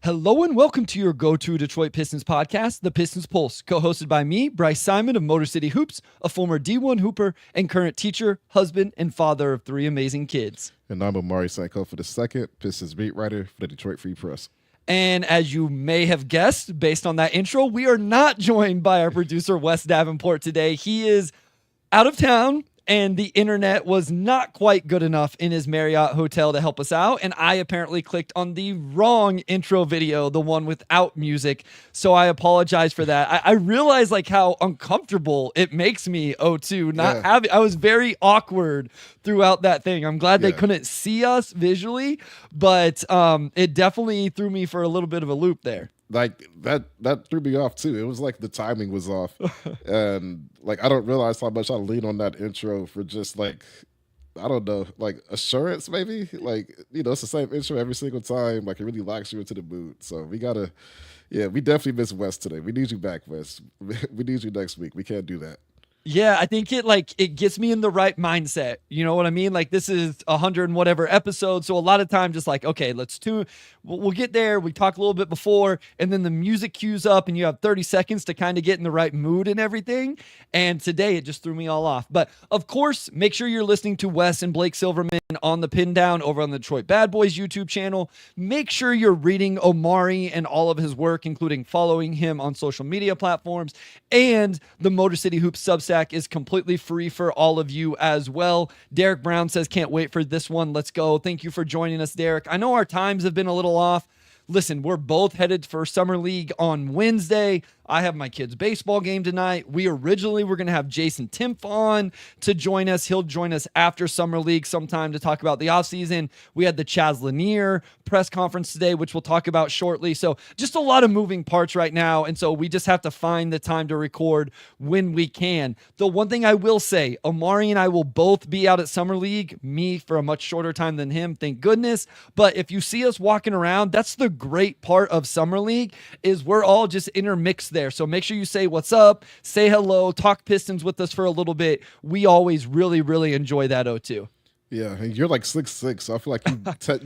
Hello and welcome to your go-to Detroit Pistons podcast, the Pistons Pulse, co-hosted by me, Bryce Simon of Motor City Hoops, a former D1 hooper and current teacher, husband, and father of three amazing kids. And I'm Omari Sankofa II, Pistons beat writer for the Detroit Free Press. And as you may have guessed, based on that intro, we are not joined by our producer, Wes Davenport, today. He is out of town, and the internet was not quite good enough in his Marriott hotel to help us out. And I apparently clicked on the wrong intro video, the one without music. So I apologize for that. I realize like how uncomfortable it makes me, O2, not having, I was very awkward throughout that thing. I'm glad they couldn't see us visually, but it definitely threw me for a little bit of a loop there. Like that threw me off too. It was like the timing was off. And like I don't realize how much I lean on that intro for just like I don't know, like assurance maybe. Like, it's the same intro every single time. Like it really locks you into the mood. So we definitely miss Wes today. We need you back, Wes. We need you next week. We can't do that. Yeah, I think it gets me in the right mindset. You know what I mean? Like this is 100 and whatever episodes. So a lot of time just like, okay, we'll get there. We talk a little bit before and then the music cues up and you have 30 seconds to kind of get in the right mood and everything. And today it just threw me all off. But of course, make sure you're listening to Wes and Blake Silverman on the Pin Down over on the Detroit Bad Boys YouTube channel. Make sure you're reading Omari and all of his work, including following him on social media platforms, and the Motor City Hoops Substack is completely free for all of you as well. Derek Brown says, can't wait for this one. Let's go. Thank you for joining us, Derek. I know our times have been a little off. Listen, we're both headed for Summer League on Wednesday. I have my kids' baseball game tonight. We originally were going to have Jason Timpf on to join us. He'll join us after Summer League sometime to talk about the offseason. We had the Chaz Lanier press conference today, which we'll talk about shortly. So just a lot of moving parts right now. And so we just have to find the time to record when we can. The one thing I will say, Omari and I will both be out at Summer League, me for a much shorter time than him, thank goodness. But if you see us walking around, that's the great part of Summer League is we're all just intermixed there. So make sure you say what's up, say hello, talk Pistons with us for a little bit. We always really, really enjoy that, O2. Yeah, and you're like 6'6", so I feel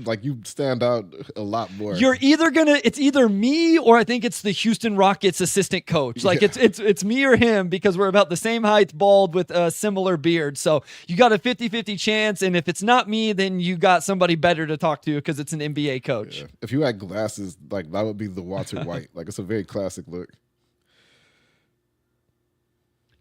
like you stand out a lot more. It's either me or I think it's the Houston Rockets assistant coach. Like it's me or him because we're about the same height, bald with a similar beard. So you got a 50-50 chance, and if it's not me, then you got somebody better to talk to because it's an NBA coach. Yeah. If you had glasses, like that would be the Walter White. Like it's a very classic look.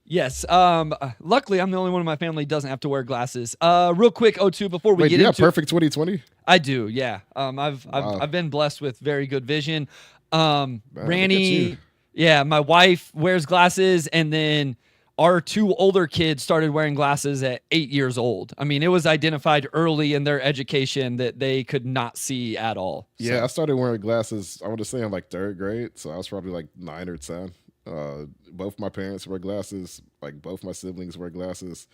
Yes. Luckily, I'm the only one in my family who doesn't have to wear glasses. Real quick, O2, before we get into... perfect 20/20? I do, yeah. I've been blessed with very good vision. Randy, yeah, my wife wears glasses, and then our two older kids started wearing glasses at 8 years old. I mean, it was identified early in their education that they could not see at all. Yeah, so. I started wearing glasses, I want to say in like third grade, so I was probably like 9 or 10. Both my parents wear glasses. Like both my siblings wear glasses.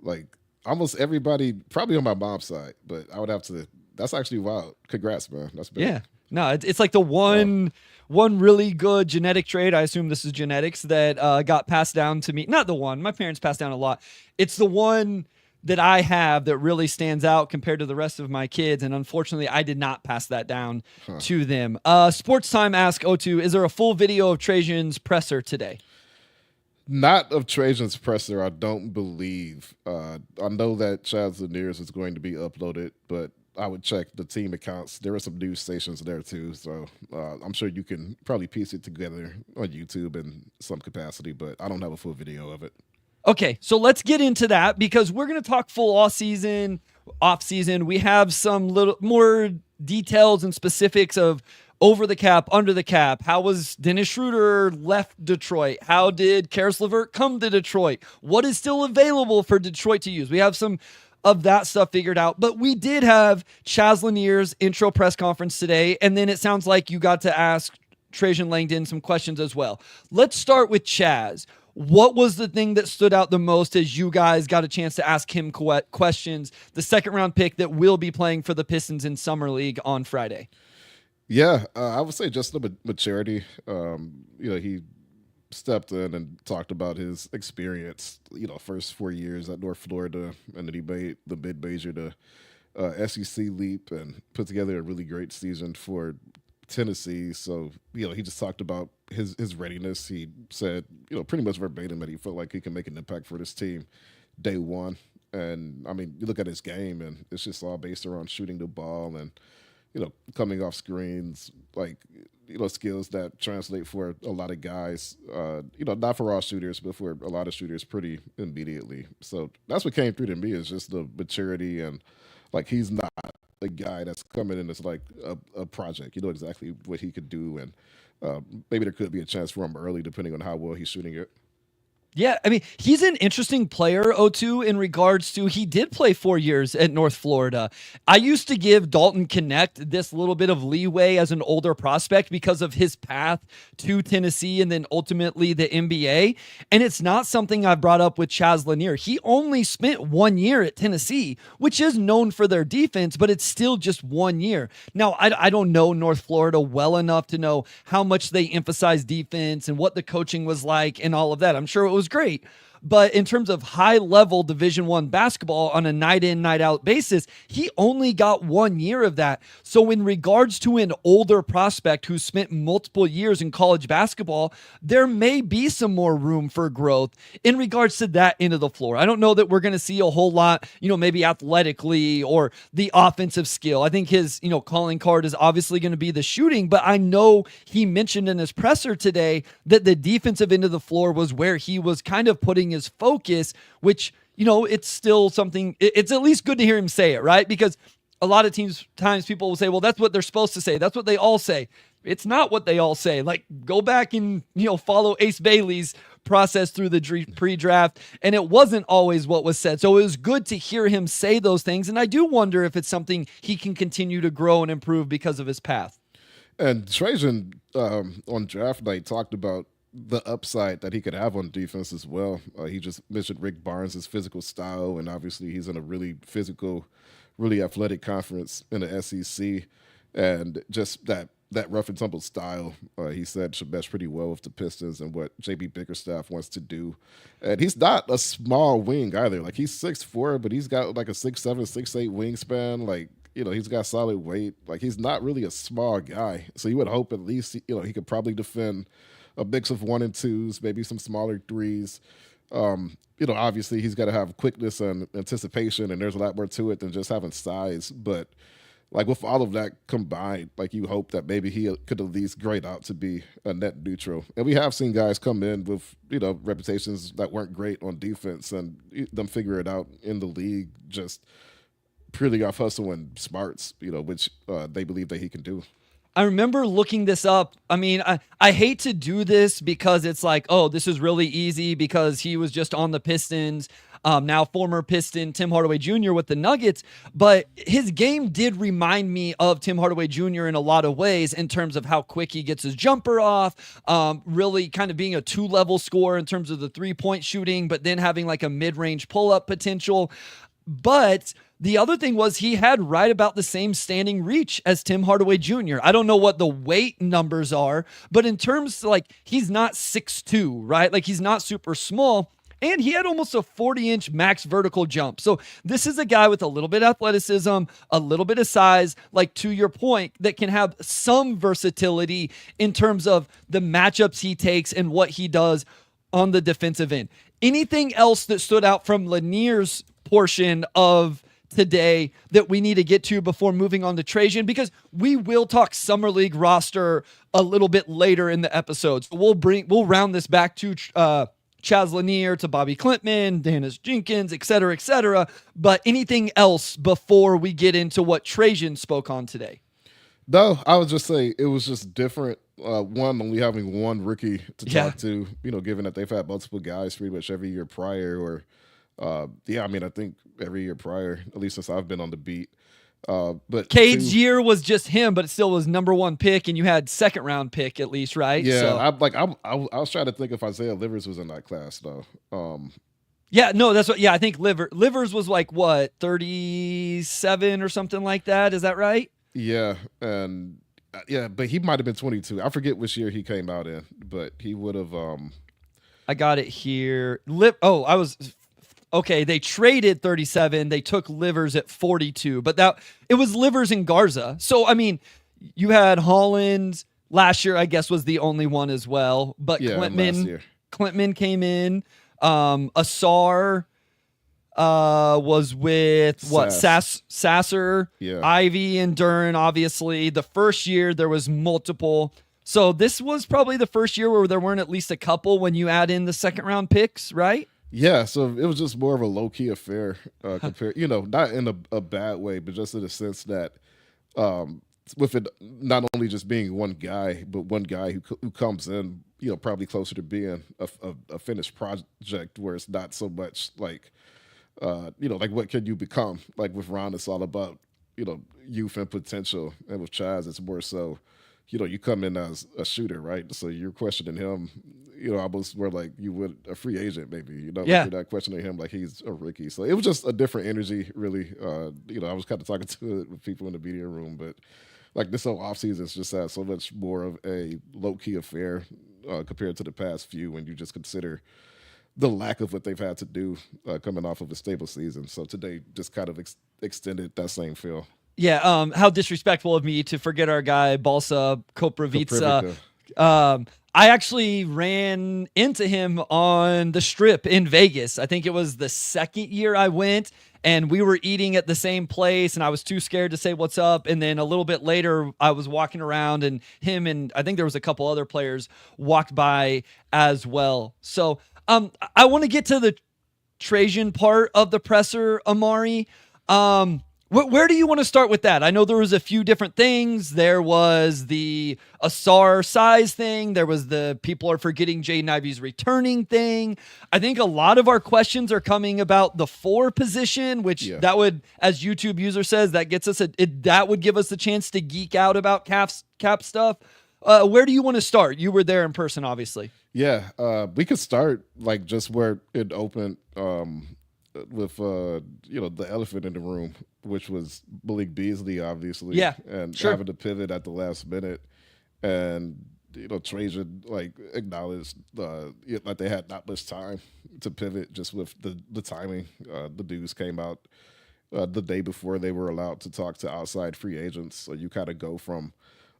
Like almost everybody, probably on my mom's side. But I would have to. That's actually wild. Congrats, man. That's big. Yeah. No, it's like the one really good genetic trait. I assume this is genetics that got passed down to me. Not the one. My parents passed down a lot. It's the one that I have that really stands out compared to the rest of my kids. And unfortunately, I did not pass that down to them. Sports Time ask O2, is there a full video of Trajan's presser today? Not of Trajan's presser, I don't believe. I know that Chaz Lanier's is going to be uploaded, but I would check the team accounts. There are some news stations there too, so I'm sure you can probably piece it together on YouTube in some capacity, but I don't have a full video of it. Okay, so let's get into that because we're going to talk full off season. We have some little more details and specifics of over the cap, under the cap. How was Dennis Schroeder left Detroit? How did Karis LeVert come to Detroit? What is still available for Detroit to use? We have some of that stuff figured out, but we did have Chaz Lanier's intro press conference today, and then it sounds like you got to ask Trajan Langdon some questions as well. Let's start with Chaz. What was the thing that stood out the most as you guys got a chance to ask him questions? The second round pick that will be playing for the Pistons in Summer League on Friday. Yeah, I would say just the maturity. He stepped in and talked about his experience, first 4 years at North Florida, and then he made the mid-major to SEC leap and put together a really great season for Tennessee. So, he just talked about his readiness. He said, pretty much verbatim that he felt like he can make an impact for this team day one. And I mean, you look at his game, and it's just all based around shooting the ball and coming off screens, like skills that translate for a lot of guys. Not for all shooters, but for a lot of shooters, pretty immediately. So that's what came through to me is just the maturity and like he's not a guy that's coming in as like a project. You know exactly what he could do, and maybe there could be a chance for him early, depending on how well he's shooting it. Yeah, I mean, he's an interesting player, O2, in regards to he did play 4 years at North Florida. I used to give Dalton Connect this little bit of leeway as an older prospect because of his path to Tennessee and then ultimately the NBA. And it's not something I've brought up with Chaz Lanier. He only spent 1 year at Tennessee, which is known for their defense, but it's still just 1 year. Now, I don't know North Florida well enough to know how much they emphasize defense and what the coaching was like and all of that. I'm sure it was great. But in terms of high level Division I basketball on a night in, night out basis, he only got 1 year of that. So in regards to an older prospect who spent multiple years in college basketball, there may be some more room for growth in regards to that end of the floor. I don't know that we're going to see a whole lot, maybe athletically or the offensive skill. I think his, calling card is obviously going to be the shooting, but I know he mentioned in his presser today that the defensive end of the floor was where he was kind of putting his focus, which, it's still something, it's at least good to hear him say it, right? Because a lot of times people will say, well, that's what they're supposed to say. That's what they all say. It's not what they all say. Like, go back and, follow Ace Bailey's process through the pre-draft, and it wasn't always what was said. So it was good to hear him say those things, and I do wonder if it's something he can continue to grow and improve because of his path. And Trajan on draft night talked about the upside that he could have on defense as well. He just mentioned Rick Barnes' physical style, and obviously he's in a really physical, really athletic conference in the SEC, and just that rough and tumble style, he said should mesh pretty well with the Pistons and what JB Bickerstaff wants to do. And he's not a small wing either. Like, he's 6'4", but he's got like a 6'7", 6'8" wingspan. Like, he's got solid weight. Like, he's not really a small guy. So you would hope at least, he could probably defend a mix of 1 and 2s, maybe some smaller 3s. Obviously he's got to have quickness and anticipation, and there's a lot more to it than just having size. But like, with all of that combined, like, you hope that maybe he could at least grade out to be a net neutral. And we have seen guys come in with, reputations that weren't great on defense and them figure it out in the league just purely off hustle and smarts, which they believe that he can do. I remember looking this up. I mean, I hate to do this because it's like, oh, this is really easy because he was just on the Pistons. Now former Piston Tim Hardaway Jr. with the Nuggets, but his game did remind me of Tim Hardaway Jr. in a lot of ways in terms of how quick he gets his jumper off, really kind of being a 2-level scorer in terms of the 3-point shooting, but then having like a mid-range pull-up potential. But the other thing was he had right about the same standing reach as Tim Hardaway Jr. I don't know what the weight numbers are, but in terms like he's not 6'2", right? Like, he's not super small. And he had almost a 40-inch max vertical jump. So this is a guy with a little bit of athleticism, a little bit of size, like, to your point, that can have some versatility in terms of the matchups he takes and what he does on the defensive end. Anything else that stood out from Lanier's portion of today that we need to get to before moving on to Trajan? Because we will talk Summer League roster a little bit later in the episode. So we'll round this back to Chaz Lanier, to Bobby Clintman, Dennis Jenkins, et cetera, but anything else before we get into what Trajan spoke on today? No, I would just say it was just different. One, only having one rookie to talk to, given that they've had multiple guys pretty much every year prior, or I think every year prior, at least since I've been on the beat. But Cade's year was just him, but it still was number 1 pick, and you had 2nd round pick at least, right? Yeah, so. I was trying to think if Isaiah Livers was in that class though. Yeah, no, that's what. Yeah, I think Livers was like what, 37 or something like that. Is that right? Yeah, and but he might have been 22. I forget which year he came out in, but he would have. I got it here. Okay, they traded 37. They took Livers at 42, but it was Livers and Garza. So, I mean, you had Holland last year, I guess, was the only one as well. But Yeah, last year. Clintman came in. Ausar was with what? Sasser, Yeah. Ivy, and Duran. Obviously, the first year there was multiple. So this was probably the first year where there weren't at least a couple when you add in the second round picks, right? Yeah, so it was just more of a low key affair compared, not in a bad way, but just in the sense that with it not only just being one guy, but one guy who comes in, probably closer to being a finished project where it's not so much like, like what can you become? Like with Ron, it's all about, youth and potential, and with Chaz, it's more so, you come in as a shooter, right? So you're questioning him, almost more like you would a free agent, maybe. Yeah. You're not questioning him like he's a rookie. So it was just a different energy, really. I was kind of talking to it with people in the media room, but like this whole offseason is just so much more of a low key affair compared to the past few when you just consider the lack of what they've had to do coming off of a stable season. So today just kind of extended that same feel. Yeah, how disrespectful of me to forget our guy Balsa Koprivica. I actually ran into him on the Strip in Vegas. I think it was the second year I went, and we were eating at the same place, and I was too scared to say what's up. And then a little bit later, I was walking around, and him and I think there was a couple other players walked by as well. So I want to get to the Trajan part of the presser, Omari. Where do you want to start with that? I know there was a few different things. There was the Ausar size thing. There was the people are forgetting Jaden Ivey's returning thing. I think a lot of our questions are coming about the 4 position, which that would, as YouTube user says, that gets us that would give us a chance to geek out about cap stuff. Where do you want to start? You were there in person, obviously. Yeah, we could start like just where it opened with the elephant in the room, which was Malik Beasley, obviously. Yeah, and sure. Having to pivot at the last minute, and Trajan acknowledged that they had not much time to pivot just with the timing. The dudes came out the day before they were allowed to talk to outside free agents, so you kind of go from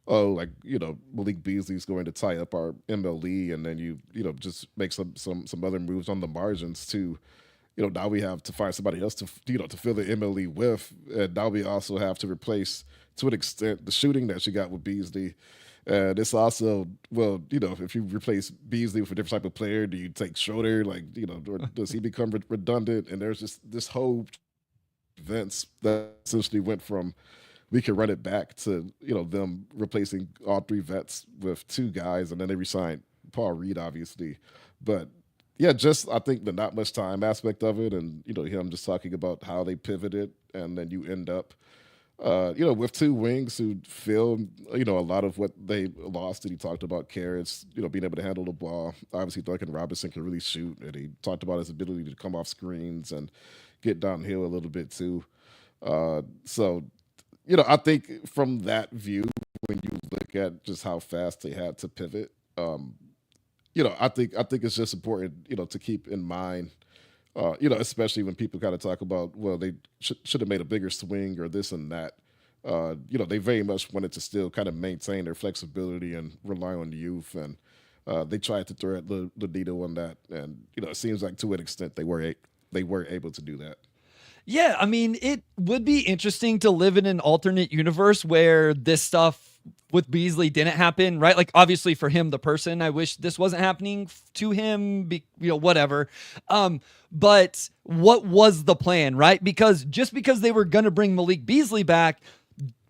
Malik Beasley's going to tie up our MLE, and then you just make some other moves on the margins to. Now we have to find somebody else to fill the MLE with, and now we also have to replace, to an extent, the shooting that you got with Beasley. And it's also, if you replace Beasley with a different type of player, do you take Schroeder? Or does he become redundant? And there's just this whole events that essentially went from we can run it back to them replacing all 3 vets with 2 guys, and then they re-signed Paul Reed, obviously, but. Yeah, just I think the not much time aspect of it, and him just talking about how they pivoted, and then you end up, with 2 wings who fill a lot of what they lost. And he talked about Carrots, being able to handle the ball. Obviously, Duncan Robinson can really shoot, and he talked about his ability to come off screens and get downhill a little bit too. So, I think from that view, when you look at just how fast they had to pivot. I think it's just important, to keep in mind, especially when people kind of talk about, well, they should have made a bigger swing or this and that. They very much wanted to still kind of maintain their flexibility and rely on the youth, and they tried to thread the needle on that. And it seems like to an extent they were able to do that. Yeah, I mean, it would be interesting to live in an alternate universe where this stuff with Beasley didn't happen, right? Like, obviously for him, the person, I wish this wasn't happening to him, whatever. But what was the plan, right? Because just because they were going to bring Malik Beasley back,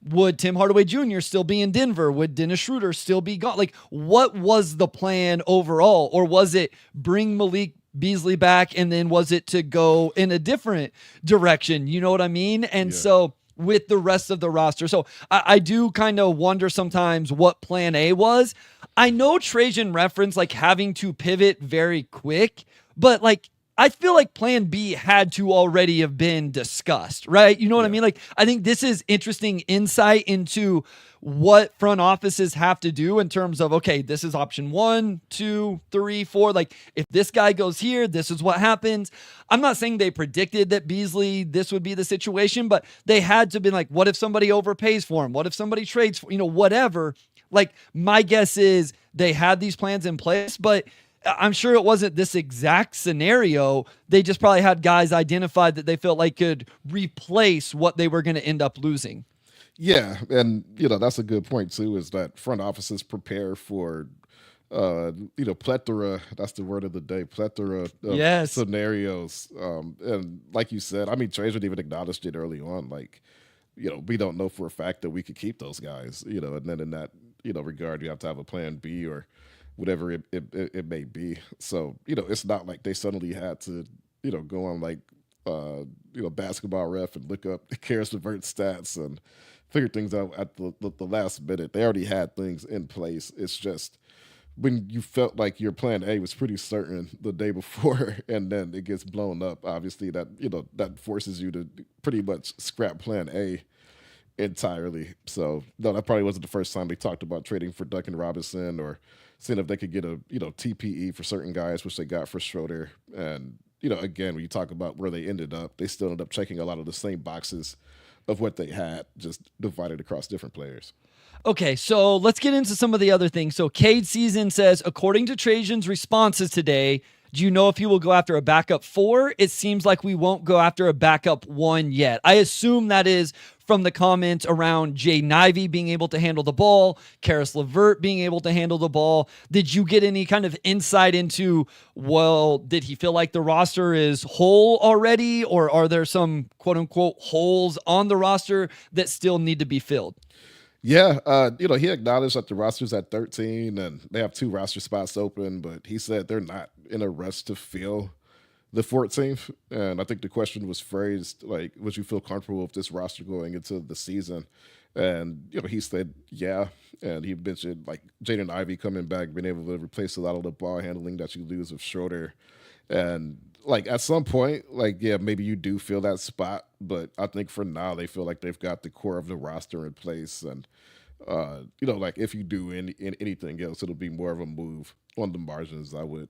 would Tim Hardaway Jr. still be in Denver? Would Dennis Schroeder still be gone? Like, what was the plan overall? Or was it bring Malik Beasley back, and then was it to go in a different direction? You know what I mean? And so with the rest of the roster. So I do kind of wonder sometimes what plan A was. I know Trajan referenced like having to pivot very quick, but like I feel like plan B had to already have been discussed, right? You know what I Yeah. mean? Like, I think this is interesting insight into what front offices have to do in terms of, okay, this is option 1, 2, 3, 4. Like, if this guy goes here, this is what happens. I'm not saying they predicted that Beasley, this would be the situation, but they had to be like, what if somebody overpays for him? What if somebody trades for, whatever. Like, my guess is they had these plans in place, but I'm sure it wasn't this exact scenario. They just probably had guys identified that they felt like could replace what they were going to end up losing. Yeah, and that's a good point too. Is that front offices prepare for, plethora. That's the word of the day. Plethora of Yes. scenarios. And like you said, I mean, Trajan even acknowledged it early on. Like, we don't know for a fact that we could keep those guys. And then in that regard, you have to have a plan B or whatever it may be. So it's not like they suddenly had to go on like basketball ref and look up Karis LeVert's stats and figure things out at the last minute. They already had things in place. It's just when you felt like your plan A was pretty certain the day before and then it gets blown up, obviously that that forces you to pretty much scrap plan A entirely. So no, that probably wasn't the first time they talked about trading for Duncan Robinson or seeing if they could get a TPE for certain guys, which they got for Schroeder. And again, when you talk about where they ended up, they still ended up checking a lot of the same boxes of what they had, just divided across different players. Okay, so let's get into some of the other things. So Cade Season says, according to Trajan's responses today, do you know if he will go after a backup 4? It seems like we won't go after a backup 1 yet. I assume that is from the comments around Jay Ivey being able to handle the ball, Karis LeVert being able to handle the ball. Did you get any kind of insight into, well, did he feel like the roster is whole already, or are there some quote unquote holes on the roster that still need to be filled? Yeah, he acknowledged that the roster's at 13 and they have 2 roster spots open, but he said they're not in a rush to fill the 14th. And I think the question was phrased like, would you feel comfortable with this roster going into the season? And, he said, yeah. And he mentioned like Jaden Ivey coming back, being able to replace a lot of the ball handling that you lose with Schroeder. And like at some point, like, yeah, maybe you do fill that spot, but I think for now they feel like they've got the core of the roster in place. And, like if you do anything else, it'll be more of a move on the margins, I would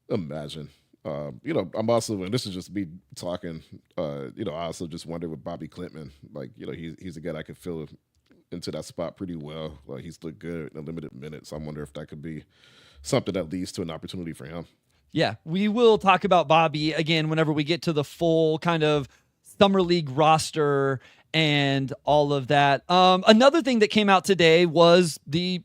imagine. I'm also, and this is just me talking, I also just wonder with Bobby Clintman, like, he's a guy I could fill into that spot pretty well. Like he's looked good in a limited minutes. I wonder if that could be something that leads to an opportunity for him. Yeah, we will talk about Bobby again whenever we get to the full kind of summer league roster and all of that. Another thing that came out today was the,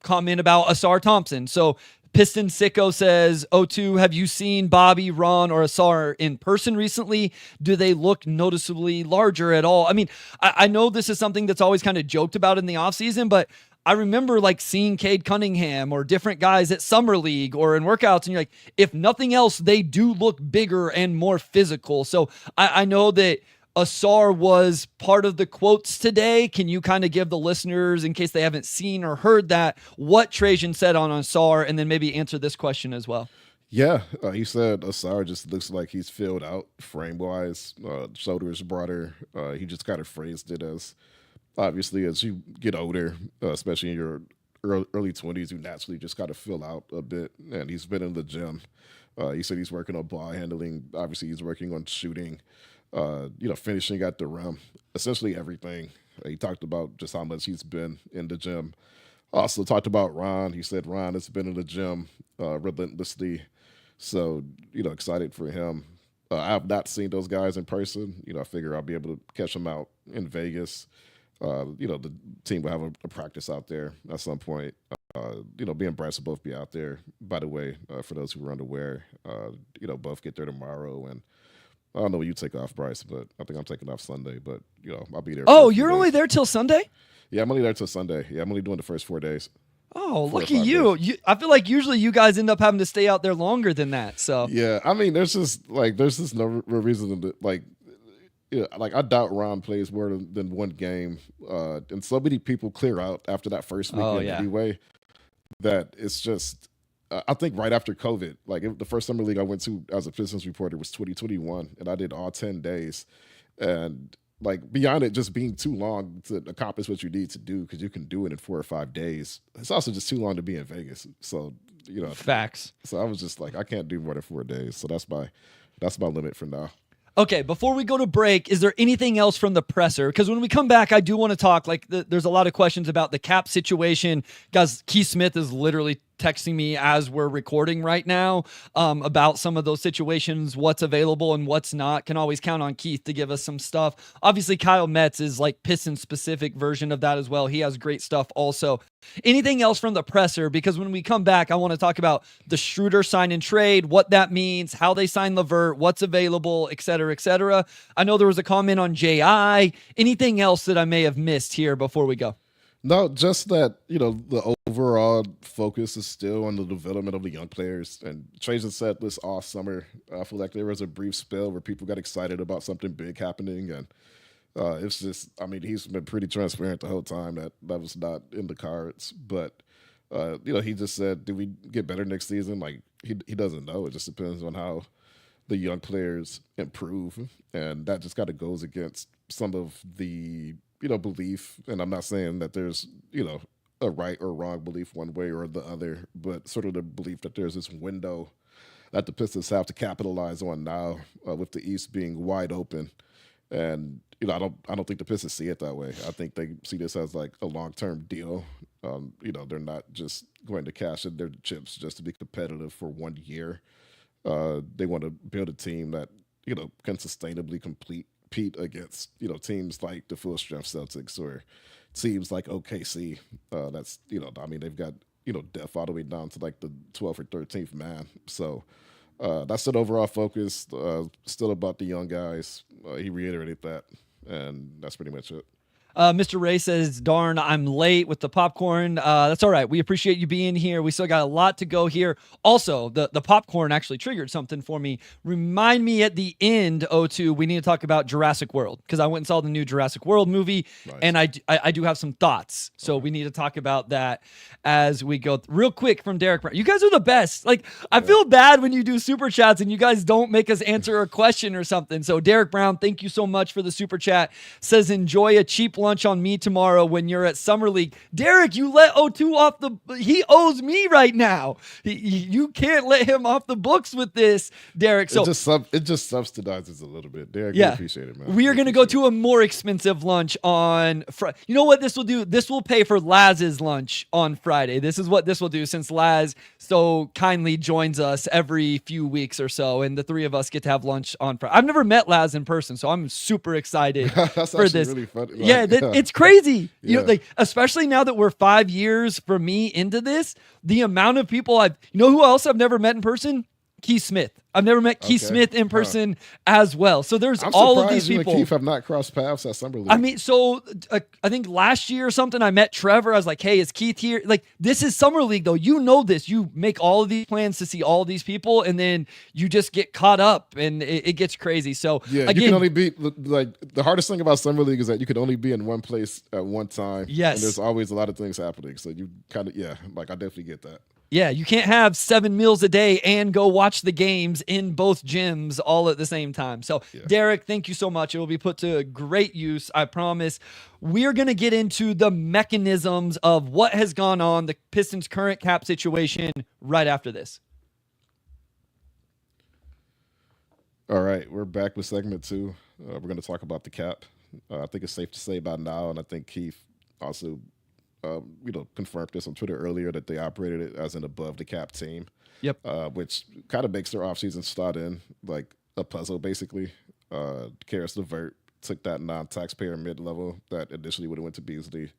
comment about Ausar Thompson. So Piston Sicko says, O2, have you seen Bobby, Ron, or Ausar in person recently? Do they look noticeably larger at all? I mean, I know this is something that's always kind of joked about in the offseason, but I remember like seeing Cade Cunningham or different guys at Summer League or in workouts, and you're like, if nothing else, they do look bigger and more physical. So I know that Ausar was part of the quotes today. Can you kind of give the listeners, in case they haven't seen or heard that, what Trajan said on Ausar, and then maybe answer this question as well? Yeah, he said Ausar just looks like he's filled out frame wise. Shoulder is broader. He just kind of phrased it as, obviously, as you get older, especially in your early 20s, you naturally just kind of fill out a bit. And he's been in the gym. He said he's working on ball handling. Obviously, he's working on shooting, finishing at the rim, essentially everything. He talked about just how much he's been in the gym. Also talked about Ron. He said Ron has been in the gym relentlessly. So, excited for him. I have not seen those guys in person. I figure I'll be able to catch them out in Vegas. The team will have a practice out there at some point. Me and Bryce will both be out there. By the way, for those who are unaware, both get there tomorrow. And I don't know when you take off, Bryce, but I think I'm taking off Sunday. But, I'll be there. Oh, you're only there till Sunday? Yeah, I'm only there till Sunday. Yeah, I'm only doing the first 4 days. Oh, lucky you. I feel like usually you guys end up having to stay out there longer than that. So yeah, I mean, there's just no real reason to I doubt Ron plays more than one game, and so many people clear out after that first weekend anyway. That it's just I think right after COVID, like the first summer league I went to as a Pistons reporter was 2021, and I did all 10 days. And like beyond it just being too long to accomplish what you need to do, because you can do it in 4 or 5 days, it's also just too long to be in Vegas. So, Facts. so I was just like, I can't do more than 4 days. So that's my limit for now. Okay, before we go to break, is there anything else from the presser? Because when we come back, I do want to talk, there's a lot of questions about the cap situation. Guys, Keith Smith is literally texting me as we're recording right now about some of those situations, what's available and what's not. Can always count on Keith to give us some stuff. Obviously, Kyle Metz is like Piston-specific version of that as well. He has great stuff also. Anything else from the presser? Because when we come back, I want to talk about the Schroeder sign and trade, what that means, how they sign LeVert, what's available, et cetera, et cetera. I know there was a comment on J.I. Anything else that I may have missed here before we go? No, just that, the overall focus is still on the development of the young players. And Trajan said this all summer. I feel like there was a brief spell where people got excited about something big happening. And it's just, he's been pretty transparent the whole time that was not in the cards. But, he just said, do we get better next season? Like, he doesn't know. It just depends on how the young players improve. And that just kind of goes against some of the belief, and I'm not saying that there's, a right or wrong belief one way or the other, but sort of the belief that there's this window that the Pistons have to capitalize on now, with the East being wide open. And, I don't think the Pistons see it that way. I think they see this as like a long-term deal. They're not just going to cash in their chips just to be competitive for 1 year. They want to build a team that, can sustainably compete against teams like the full strength Celtics or teams like OKC. That's they've got depth all the way down to like the 12th or 13th man. So that's an overall focus. Still about the young guys. He reiterated that, and that's pretty much it. Mr. Ray says, darn, I'm late with the popcorn. That's all right. We appreciate you being here. We still got a lot to go here. Also, the popcorn actually triggered something for me. Remind me at the end, O2, we need to talk about Jurassic World, because I went and saw the new Jurassic World movie, nice. And I do have some thoughts. So we need to talk about that as we go. Real quick from Derek Brown. You guys are the best. Like, I feel bad when you do super chats and you guys don't make us answer a question or something. So Derek Brown, thank you so much for the super chat. Says, enjoy a cheap lunch on me tomorrow when you're at Summer League. Derek, you let O2 off he owes me right now. You can't let him off the books with this, Derek. So it just subsidizes a little bit. Derek, yeah, we appreciate it, man. We are going to go to a more expensive lunch on Friday. You know what this will do? This will pay for Laz's lunch on Friday. This is what this will do, since Laz so kindly joins us every few weeks or so, and the three of us get to have lunch on Friday. I've never met Laz in person, so I'm super excited for this. Really funny. It's crazy. Yeah. Especially now that we're 5 years for me into this, the amount of people who else I've never met in person? Keith Smith. I've never met Keith Smith in person as well. So there's all of these people. You and Keith have not crossed paths at Summer League. I think last year or something, I met Trevor. I was like, hey, is Keith here? Like, this is Summer League, though. You know this. You make all of these plans to see all these people, and then you just get caught up, and it gets crazy. So, yeah, again, you can only be, the hardest thing about Summer League is that you can only be in one place at one time. Yes. And there's always a lot of things happening. So you kind of, I definitely get that. Yeah, you can't have 7 meals a day and go watch the games in both gyms all at the same time. So, Derek, thank you so much. It will be put to great use, I promise. We're going to get into the mechanisms of what has gone on, the Pistons' current cap situation, right after this. All right, we're back with segment 2. We're going to talk about the cap. I think it's safe to say by now, and I think Keith also confirmed this on Twitter earlier, that they operated it as an above the cap team. Yep. Which kind of makes their offseason start in like a puzzle, basically. Karis LeVert took that non-taxpayer mid-level that initially would have went to Beasley.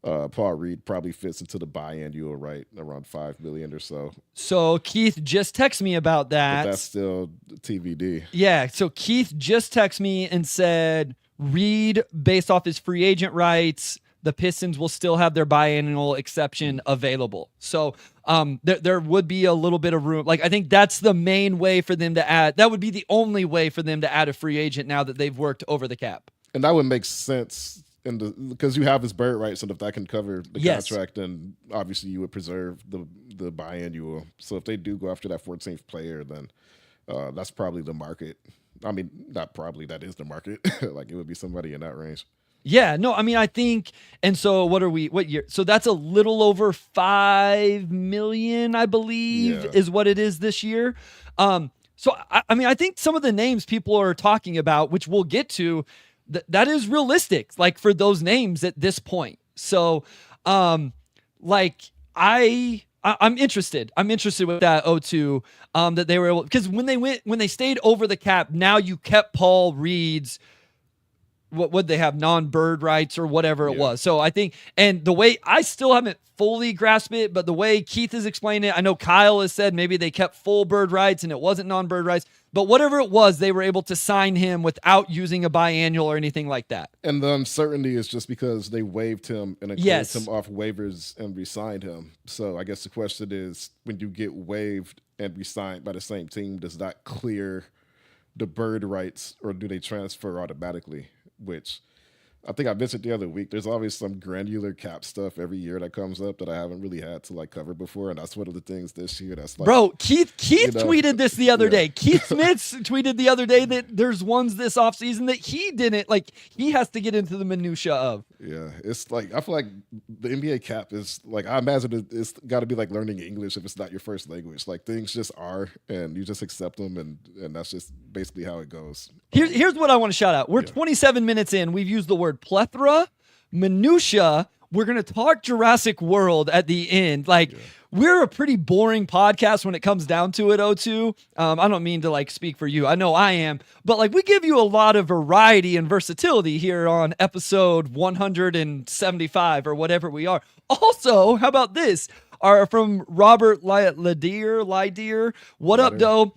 Paul Reed probably fits into the buy-in, you were right, around $5 million or so. So Keith just texted me about that. But that's still TBD. Yeah, so Keith just texted me and said, Reed, based off his free agent rights, the Pistons will still have their biannual exception available. So there would be a little bit of room. Like, I think that's the main way for them to add. That would be the only way for them to add a free agent now that they've worked over the cap. And that would make sense because you have his bird rights, and if that can cover the Yes. contract, then obviously you would preserve the biannual. So if they do go after that 14th player, then that's probably the market. I mean, not probably, that is the market. Like it would be somebody in that range. Yeah, no, I mean, I think, and so what year? So that's a little over 5 million, I believe, Yeah. is what it is this year. So I mean, I think some of the names people are talking about, which we'll get to, that is realistic, like for those names at this point. So, like I'm interested. I'm interested with that O2, that they were able, because when they stayed over the cap, now you kept Paul Reed's, what would they have, non-bird rights or whatever it was. So I think, and the way, I still haven't fully grasped it, but the way Keith has explained it, I know Kyle has said maybe they kept full bird rights and it wasn't non-bird rights, but whatever it was, they were able to sign him without using a biannual or anything like that. And the uncertainty is just because they waived him and then closed him off waivers and re-signed him. So I guess the question is, when you get waived and re-signed by the same team, does that clear the bird rights, or do they transfer automatically? Which I think I mentioned the other week, there's always some granular cap stuff every year that comes up that I haven't really had to like cover before. And that's one of the things this year that's like, bro, Keith tweeted this the other day. Keith Smith tweeted the other day that there's ones this offseason that he didn't, like, he has to get into the minutia of. Yeah, it's like, I feel like the NBA cap is like, I imagine it's got to be like learning English if it's not your first language. Like things just are, and you just accept them, and that's just basically how it goes. Here's what I want to shout out. We're 27 minutes in. We've used the word plethora, minutia. We're going to talk Jurassic World at the end. Like, we're a pretty boring podcast when it comes down to it, O2. I don't mean to like speak for you. I know I am. But like, we give you a lot of variety and versatility here on episode 175 or whatever we are. Also, how about this? From Robert Lydeer. What up, Doe?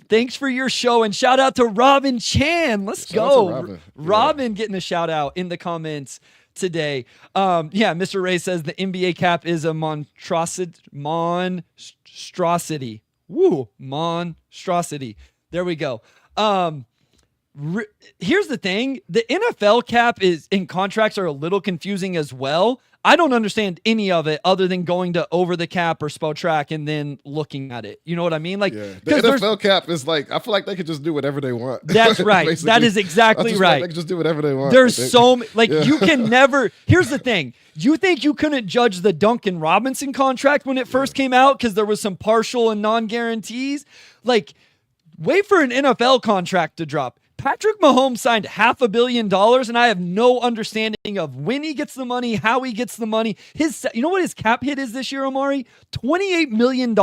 Thanks for your show, and shout out to Robin Chan. Let's go. Robin getting a shout out in the comments today. Mr. Ray says the NBA cap is a monstrosity. Woo, monstrosity. There we go. Here's the thing. The NFL cap in contracts are a little confusing as well. I don't understand any of it other than going to Over the Cap or Spotrac and then looking at it. You know what I mean? Like, the NFL cap is like, I feel like they could just do whatever they want. That's right. That is exactly right. Like they can just do whatever they want. There's you can never. Here's the thing. You think you couldn't judge the Duncan Robinson contract when it first came out because there was some partial and non-guarantees? Like, wait for an NFL contract to drop. Patrick Mahomes signed $500 million, and I have no understanding of when he gets the money, how he gets the money. You know what his cap hit is this year, Omari? $28 million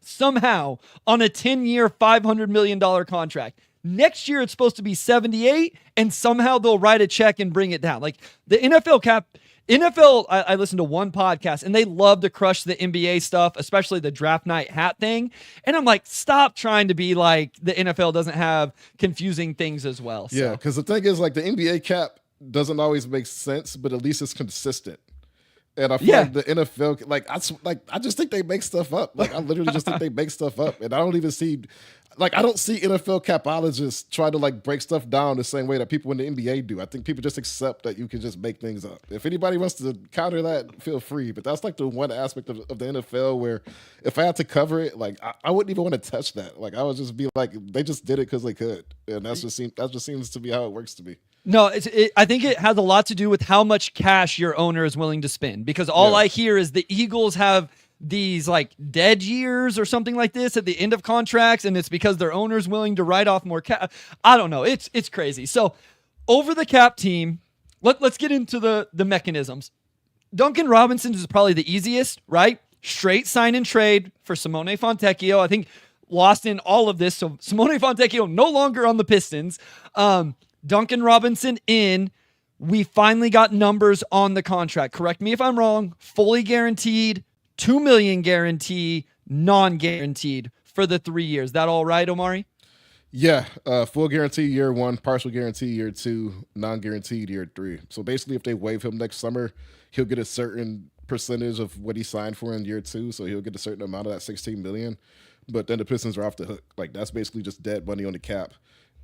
somehow on a 10-year, $500 million contract. Next year, it's supposed to be 78, and somehow they'll write a check and bring it down. Like the NFL cap. I listened to one podcast and they love to crush the NBA stuff, especially the draft night hat thing. And I'm like, stop trying to be like the NFL doesn't have confusing things as well. So. Yeah, because the thing is, like, the NBA cap doesn't always make sense, but at least it's consistent. And I feel like the NFL, I just think they make stuff up. Like, I literally just think they make stuff up. And I don't even see, I don't see NFL capologists try to, break stuff down the same way that people in the NBA do. I think people just accept that you can just make things up. If anybody wants to counter that, feel free. But that's, the one aspect of the NFL where if I had to cover it, I wouldn't even want to touch that. I would just be like, they just did it because they could. And that just seems to be how it works to me. No, I think it has a lot to do with how much cash your owner is willing to spend. Because all I hear is the Eagles have these dead years or something like this at the end of contracts, and it's because their owner's willing to write off more cap. I don't know. It's crazy. So over the cap team, let's get into the mechanisms. Duncan Robinson is probably the easiest, right? Straight sign and trade for Simone Fontecchio. I think lost in all of this. So Simone Fontecchio no longer on the Pistons. Duncan Robinson in. We finally got numbers on the contract. Correct me if I'm wrong. Fully guaranteed, $2 million guarantee, non-guaranteed for the 3 years. That all right, Omari? Yeah, full guarantee year 1, partial guarantee year 2, non-guaranteed year 3. So basically, if they waive him next summer, he'll get a certain percentage of what he signed for in year 2. So he'll get a certain amount of that $16 million. But then the Pistons are off the hook. That's basically just dead money on the cap.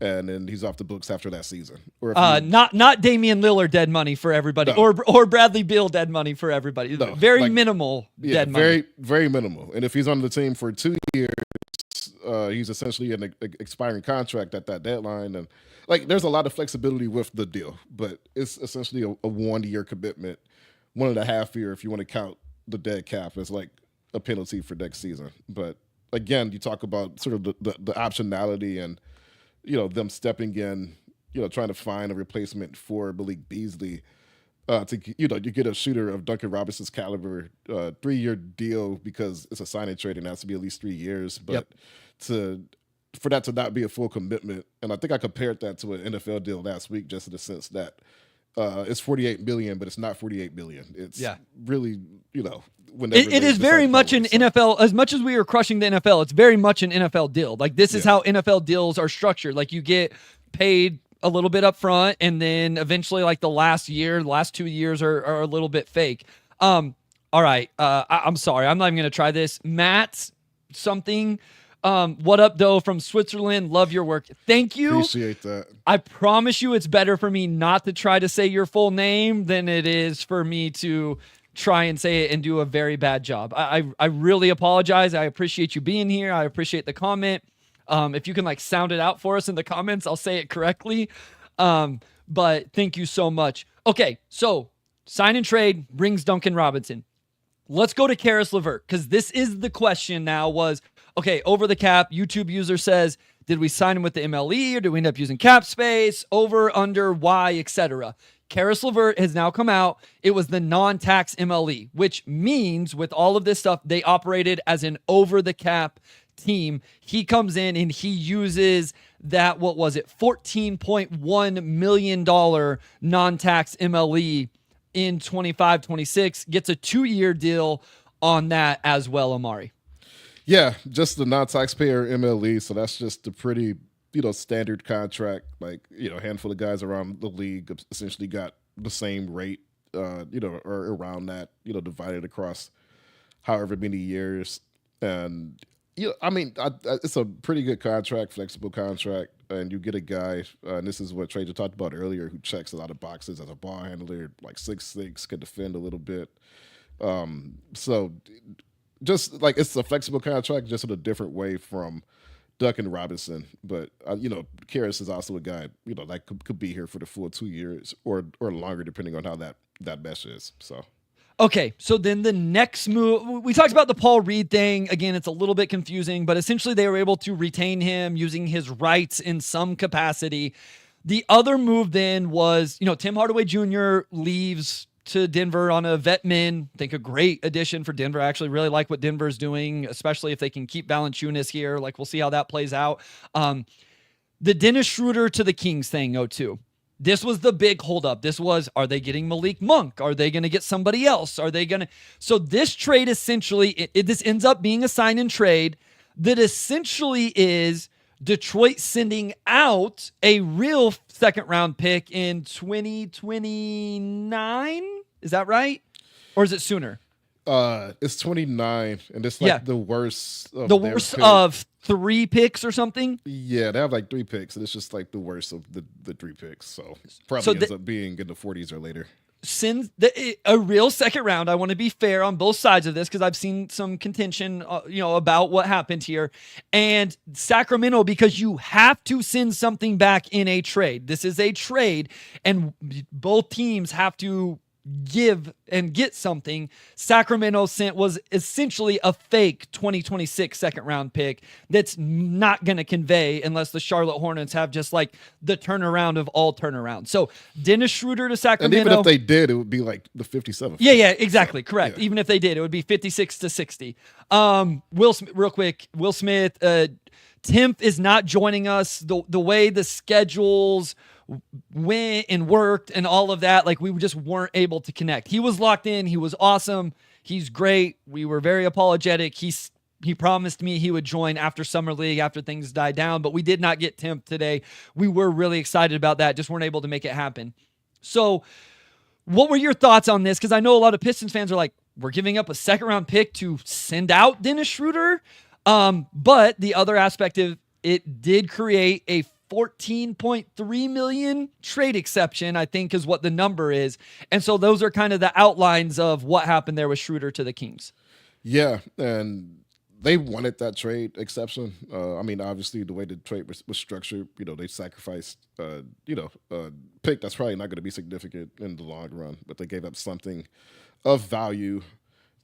and then he's off the books after that season. Or if not Damian Lillard dead money for everybody, No. or Bradley Beal dead money for everybody. No, Very like, minimal dead money. very, very minimal. And if he's on the team for 2 years, he's essentially an expiring contract at that deadline. And like, there's a lot of flexibility with the deal, but it's essentially a 1 year commitment, 1.5 year if you want to count the dead cap as like a penalty for next season. But again, you talk about sort of the optionality and, them stepping in, trying to find a replacement for Malik Beasley. You get a shooter of Duncan Robinson's caliber, 3 year deal because it's a sign and trade and it has to be at least 3 years. But for that to not be a full commitment, and I think I compared that to an NFL deal last week, just in the sense that it's $48 million, but it's not $48 million. It's really, whenever it is very much an NFL. As much as we are crushing the NFL, it's very much an NFL deal. Like, this is how NFL deals are structured. Like, you get paid a little bit up front, and then eventually, like, the last 2 years are a little bit fake. All right. I'm sorry. I'm not even going to try this. Matt something. What up, though, from Switzerland? Love your work. Thank you. Appreciate that. I promise you it's better for me not to try to say your full name than it is for me to try and say it and do a very bad job. I really apologize. I appreciate you being here. I appreciate the comment. If you can like sound it out for us in the comments, I'll say it correctly. But thank you so much. Okay, so sign and trade brings Duncan Robinson. Let's go to Karis LeVert, because this is the question now was, okay, over the cap, YouTube user says, did we sign him with the MLE or did we end up using cap space, over, under, why, etc.? Karis LeVert has now come out. It was the non-tax MLE, which means with all of this stuff, they operated as an over-the-cap team. He comes in and he uses that, what was it, $14.1 million non-tax MLE in 25-26, gets a 2-year deal on that as well, Omari. Yeah, just the non-taxpayer MLE, so that's just a pretty, standard contract. Like, a handful of guys around the league essentially got the same rate, or around that, divided across however many years. And, it's a pretty good contract, flexible contract, and you get a guy, and this is what Trajan talked about earlier, who checks a lot of boxes as a ball handler, like 6'6", can defend a little bit. So just like it's a flexible contract, just in a different way from Duncan Robinson. But, Karis is also a guy, that could be here for the full 2 years or longer, depending on how that mesh is. So. Okay, so then the next move, we talked about the Paul Reed thing. Again, it's a little bit confusing, but essentially they were able to retain him using his rights in some capacity. The other move then was, Tim Hardaway Jr. leaves to Denver on a vet min. I think a great addition for Denver. I actually really like what Denver's doing, especially if they can keep Valanciunas here. Like, we'll see how that plays out. The Dennis Schroeder to the Kings thing, too. This was the big holdup. This was, are they getting Malik Monk? Are they going to get somebody else? Are they going to? So this trade essentially, this ends up being a sign and trade that essentially is Detroit sending out a real second round pick in 2029. Is that right? Or is it sooner? It's 29, and it's like the worst. Of 3 picks or something. Yeah, they have like 3 picks, and it's just like the worst of the 3 picks. So probably ends up being in the 40s or later. Send a real second round. I want to be fair on both sides of this because I've seen some contention, about what happened here. And Sacramento, because you have to send something back in a trade. This is a trade, and both teams have to give and get something. Sacramento was essentially a fake 2026 second round pick that's not going to convey unless the Charlotte Hornets have just like the turnaround of all turnarounds. So Dennis Schroeder to Sacramento. And even if they did, it would be like the 57th. Yeah, exactly. Correct. Yeah. Even if they did, it would be 56-60. Will Smith, Timp is not joining us. The way the schedules went and worked and all of that, like, we just weren't able to connect. He was locked in. He was awesome. He's great. We were very apologetic. He promised me he would join after Summer League, after things died down, but we did not get Timp today. We were really excited about that. Just weren't able to make it happen. So what were your thoughts on this? Because I know a lot of Pistons fans are like, we're giving up a second round pick to send out Dennis Schroeder. But the other aspect of it did create a 14.3 million trade exception, I think is what the number is. And so those are kind of the outlines of what happened there with Schroeder to the Kings. Yeah, and they wanted that trade exception. I mean, obviously, the way the trade was structured, they sacrificed, pick that's probably not going to be significant in the long run, but they gave up something of value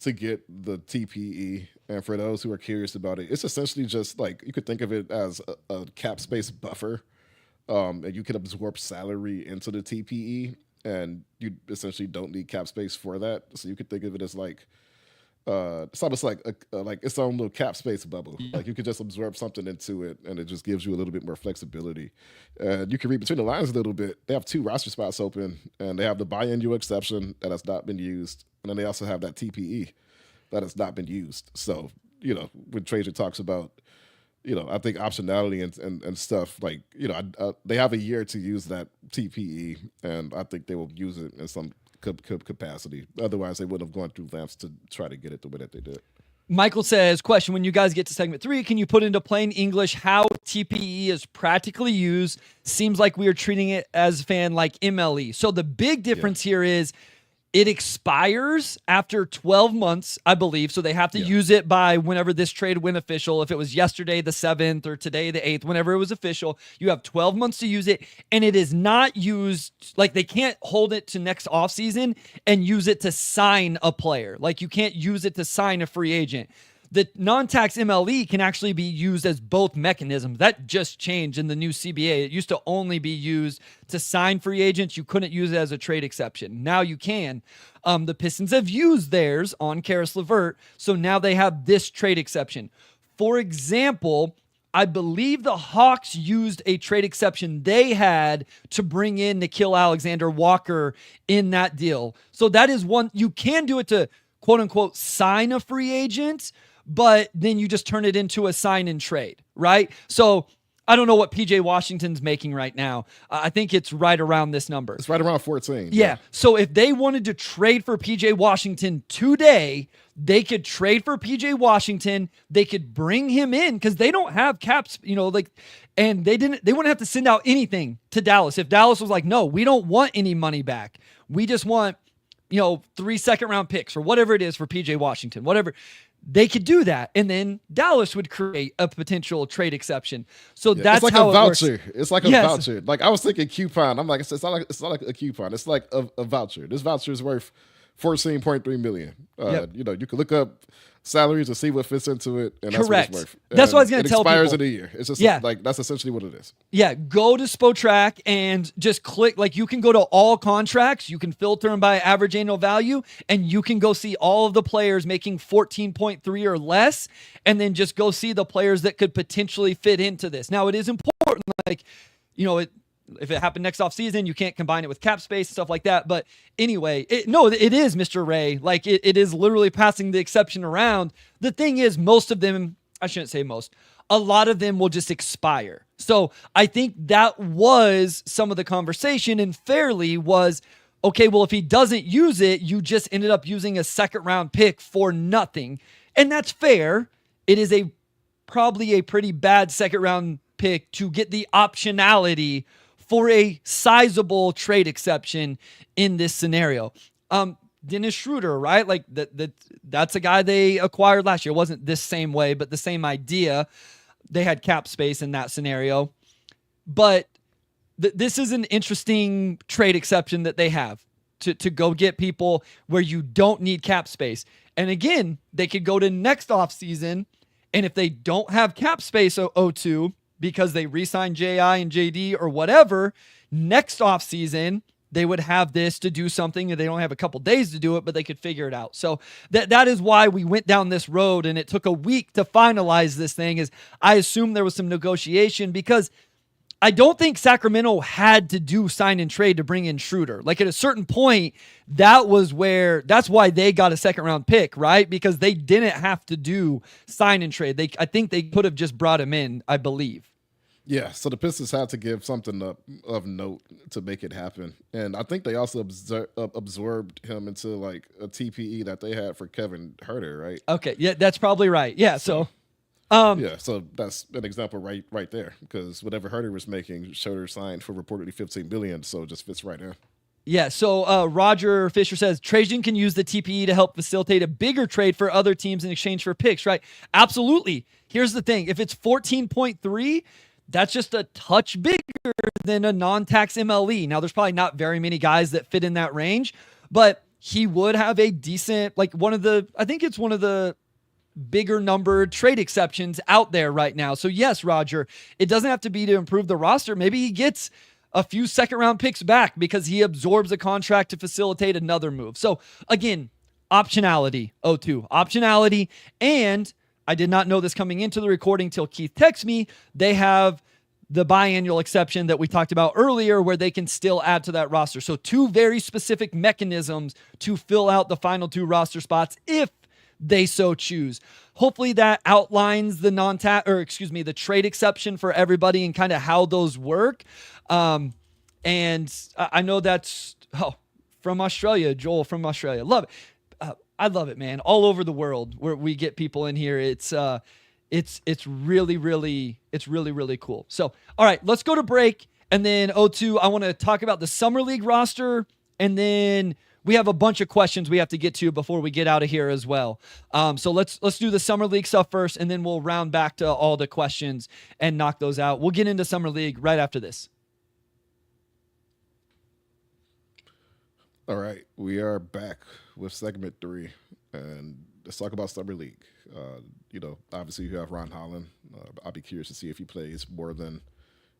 to get the TPE. And for those who are curious about it, it's essentially just like you could think of it as a cap space buffer, and you can absorb salary into the TPE, and you essentially don't need cap space for that. So you could think of it as like it's almost like like its own little cap space bubble. Like you could just absorb something into it, and it just gives you a little bit more flexibility. And you can read between the lines a little bit. They have 2 roster spots open, and they have the biannual exception that has not been used, and then they also have that TPE that has not been used. So when Trajan talks about I think optionality and stuff like they have a year to use that TPE, and I think they will use it in some capacity. Otherwise, they wouldn't have gone through lengths to try to get it the way that they did. Michael says, question, when you guys get to segment 3, can you put into plain English how TPE is practically used? Seems like we are treating it as a fan like MLE. So the big difference here is it expires after 12 months, I believe. So they have to use it by whenever this trade went official. If it was yesterday, the 7th, or today, the 8th, whenever it was official, you have 12 months to use it. And it is not used, like they can't hold it to next offseason and use it to sign a player. Like you can't use it to sign a free agent. The non-tax MLE can actually be used as both mechanisms. That just changed in the new CBA. It used to only be used to sign free agents. You couldn't use it as a trade exception. Now you can. The Pistons have used theirs on Karis LeVert, so now they have this trade exception. For example, I believe the Hawks used a trade exception they had to bring in Nickeil Alexander-Walker in that deal. So that is one. You can do it to quote-unquote sign a free agent, but then you just turn it into a sign and trade, right? So I don't know what PJ Washington's making right now. I think it's right around this number. It's right around 14. Yeah. So if they wanted to trade for PJ Washington today, they could trade for PJ Washington. They could bring him in because they don't have caps, and they wouldn't have to send out anything to Dallas. If Dallas was like, no, we don't want any money back. We just want 3 second-round picks or whatever it is for PJ Washington, whatever. They could do that, and then Dallas would create a potential trade exception. So that's it's like how a voucher. It works. It's like a voucher. Like I was thinking coupon. I'm like, it's not like a coupon. It's like a voucher. This voucher is worth $14.3 million. You can look up salaries to see what fits into it, and that's correct. What it's worth. That's what I was going to tell people. It expires in a year. It's just like that's essentially what it is. Yeah, go to Spotrac and just click. Like you can go to all contracts. You can filter them by average annual value, and you can go see all of the players making 14.3 or less, and then just go see the players that could potentially fit into this. Now, it is important, if it happened next offseason, you can't combine it with cap space and stuff like that. But anyway, it is, Mr. Ray. Like, it is literally passing the exception around. The thing is, most of them, I shouldn't say most, a lot of them will just expire. So I think that was some of the conversation, and fairly was, okay, well, if he doesn't use it, you just ended up using a second-round pick for nothing. And that's fair. It is probably a pretty bad second-round pick to get the optionality for a sizable trade exception in this scenario. Dennis Schroeder, right? Like that's a guy they acquired last year. It wasn't this same way, but the same idea. They had cap space in that scenario. But this is an interesting trade exception that they have to go get people where you don't need cap space. And again, they could go to next offseason, and if they don't have cap space O2, because they re-signed J.I. and J.D. or whatever, next offseason, they would have this to do something, and they don't have a couple days to do it, but they could figure it out. So that is why we went down this road, and it took a week to finalize this thing. Is I assume there was some negotiation, because I don't think Sacramento had to do sign and trade to bring in Schroeder. Like at a certain point, that's why they got a second round pick, right? Because they didn't have to do sign and trade. I think they could have just brought him in, I believe. Yeah, so the Pistons had to give something of note to make it happen. And I think they also absorbed him into like a TPE that they had for Kevin Huerter, right? Okay, yeah, that's probably right. Yeah, so Yeah, so that's an example right there, because whatever Herder was making, Schroeder signed for reportedly 15 billion, so it just fits right in. Yeah, so Roger Fisher says Trajan can use the TPE to help facilitate a bigger trade for other teams in exchange for picks, right? Absolutely. Here's the thing. If it's 14.3, that's just a touch bigger than a non-tax MLE. Now, there's probably not very many guys that fit in that range, but he would have a decent, like I think it's one of the bigger numbered trade exceptions out there right now. So yes, Roger, it doesn't have to be to improve the roster. Maybe he gets a few second round picks back because he absorbs a contract to facilitate another move. So again, optionality, O2, optionality. And I did not know this coming into the recording till Keith texted me. They have the biannual exception that we talked about earlier where they can still add to that roster. So two very specific mechanisms to fill out the final two roster spots if they so choose. Hopefully that outlines the the trade exception for everybody and kind of how those work. And I know that's from Australia, Joel from Australia. Love it. I love it, man. All over the world where we get people in here. It's really, really cool. So, all right, let's go to break. And then O2, I want to talk about the Summer League roster, and then we have a bunch of questions we have to get to before we get out of here as well. So let's do the Summer League stuff first, and then we'll round back to all the questions and knock those out. We'll get into Summer League right after this. All right, we are back with segment 3, and let's talk about Summer League. Obviously you have Ron Holland. I'll be curious to see if he plays more than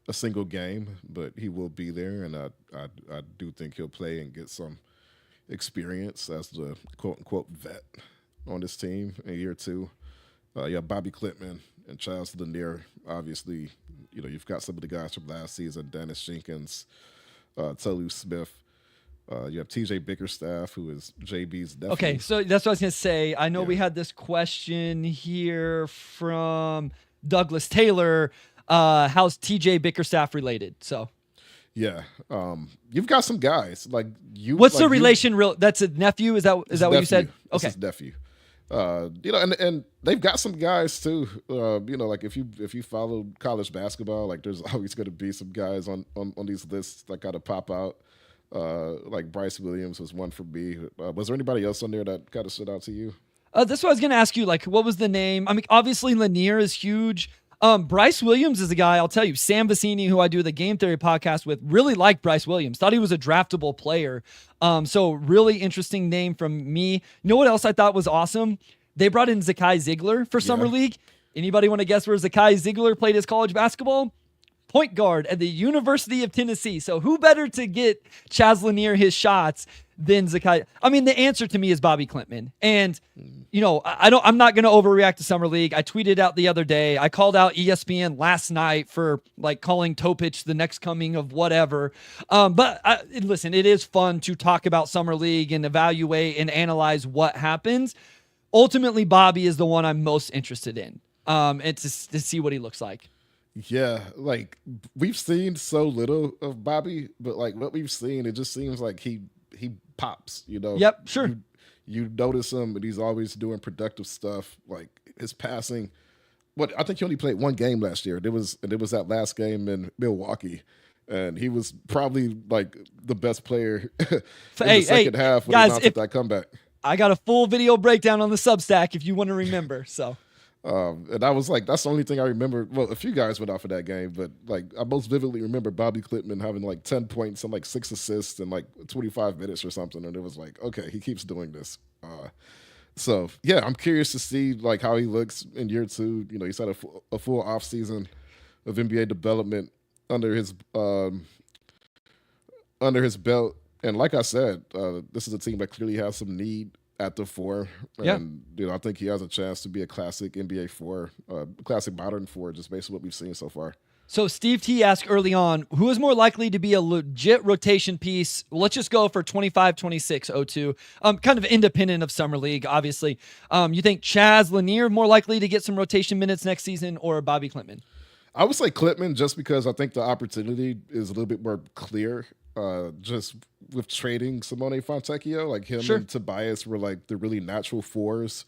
a single game, but he will be there, and I do think he'll play and get some experience as the quote-unquote vet on this team in year 2. You have Bobby Klitman and Chaz Lanier. Obviously, you've got some of the guys from last season, Dennis Jenkins, Tolu Smith. You have TJ Bickerstaff, who is JB's nephew. Okay, so that's what I was going to say. I know we had this question here from Douglas Taylor. How's TJ Bickerstaff related? So, yeah, you've got some guys like you. What's the relation? That's a nephew. Is that what you said? Okay, his nephew. And they've got some guys too. Like if you follow college basketball, like there's always going to be some guys on these lists that got to pop out. Like Bryce Williams was one for me. Was there anybody else on there that kind of stood out to you? That's what I was going to ask you. Like, what was the name? I mean, obviously Lanier is huge. Bryce Williams is a guy, I'll tell you, Sam Vecini, who I do the Game Theory podcast with, really liked Bryce Williams. Thought he was a draftable player. So really interesting name from me. You know what else I thought was awesome? They brought in Zakai Ziegler for Summer League. Anybody want to guess where Zakai Ziegler played his college basketball? Point guard at the University of Tennessee. So who better to get Chaz Lanier his shots than Zakai? I mean, the answer to me is Bobby Klintman. And, I'm not going to overreact to Summer League. I tweeted out the other day. I called out ESPN last night for calling Topich the next coming of whatever. Listen, it is fun to talk about Summer League and evaluate and analyze what happens. Ultimately, Bobby is the one I'm most interested in, and to see what he looks like. Yeah, like we've seen so little of Bobby, but like what we've seen, it just seems like he pops, Yep, sure. You notice him, and he's always doing productive stuff. Like his passing. I think he only played one game last year. It was that last game in Milwaukee, and he was probably like the best player in the second half when he mounted that comeback. I got a full video breakdown on the Substack if you want to remember. So. And I was like, that's the only thing I remember. Well, a few guys went off of that game, but like I most vividly remember Bobby Klitman having like 10 points and like 6 assists in like 25 minutes or something. And it was like, okay, he keeps doing this. So yeah, I'm curious to see like how he looks in year 2. He's had a full off season of NBA development under his belt. And like I said, this is a team that clearly has some need at the 4, and I think he has a chance to be a classic NBA 4, classic modern 4, just based on what we've seen so far. So Steve T asked early on, who is more likely to be a legit rotation piece? Well, let's just go for 25-26 O2. Kind of independent of Summer League, obviously. You think Chaz Lanier more likely to get some rotation minutes next season, or Bobby Klintman? I would say Klintman, just because I think the opportunity is a little bit more clear. Just with trading Simone Fontecchio, like him and Tobias were like the really natural 4s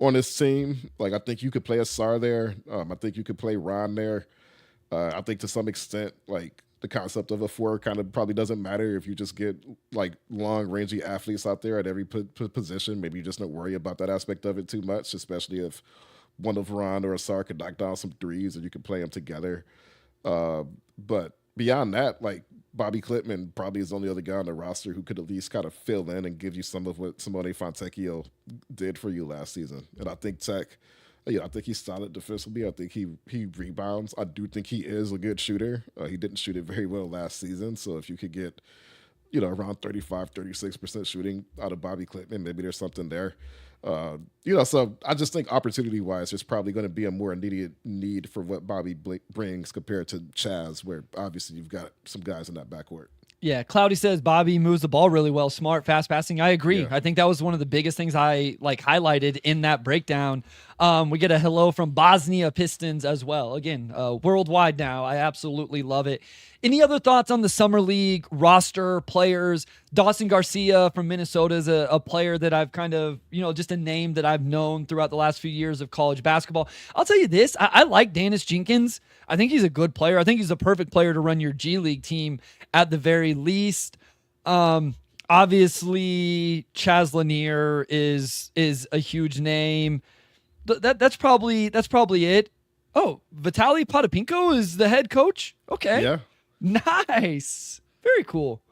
on this team. Like, I think you could play Ausar there. I think you could play Ron there. I think to some extent, like, the concept of a four kind of probably doesn't matter if you just get like long rangy athletes out there at every position. Maybe you just don't worry about that aspect of it too much, especially if one of Ron or Ausar could knock down some threes and you can play them together. But beyond that, like, Bobby Clipman probably is the only other guy on the roster who could at least kind of fill in and give you some of what Simone Fontecchio did for you last season. And I think Tech, I think he's solid defensively. I think he rebounds. I do think he is a good shooter. He didn't shoot it very well last season. So if you could get, around 35, 36% shooting out of Bobby Clipman, maybe there's something there. So I just think opportunity-wise, there's probably going to be a more immediate need for what Bobby brings compared to Chaz, where obviously you've got some guys in that backcourt. Yeah, Cloudy says Bobby moves the ball really well, smart, fast passing. I agree. Yeah. I think that was one of the biggest things I highlighted in that breakdown. We get a hello from Bosnia Pistons as well. Again, worldwide now. I absolutely love it. Any other thoughts on the Summer League roster, players? Dawson Garcia from Minnesota is a player that I've kind of, just a name that I've known throughout the last few years of college basketball. I'll tell you this. I like Dennis Jenkins. I think he's a good player. I think he's a perfect player to run your G League team at the very least. Obviously, Chaz Lanier is a huge name. That's probably it. Oh, Vitaly Potapinko is the head coach? Okay. Yeah. Nice. Very cool.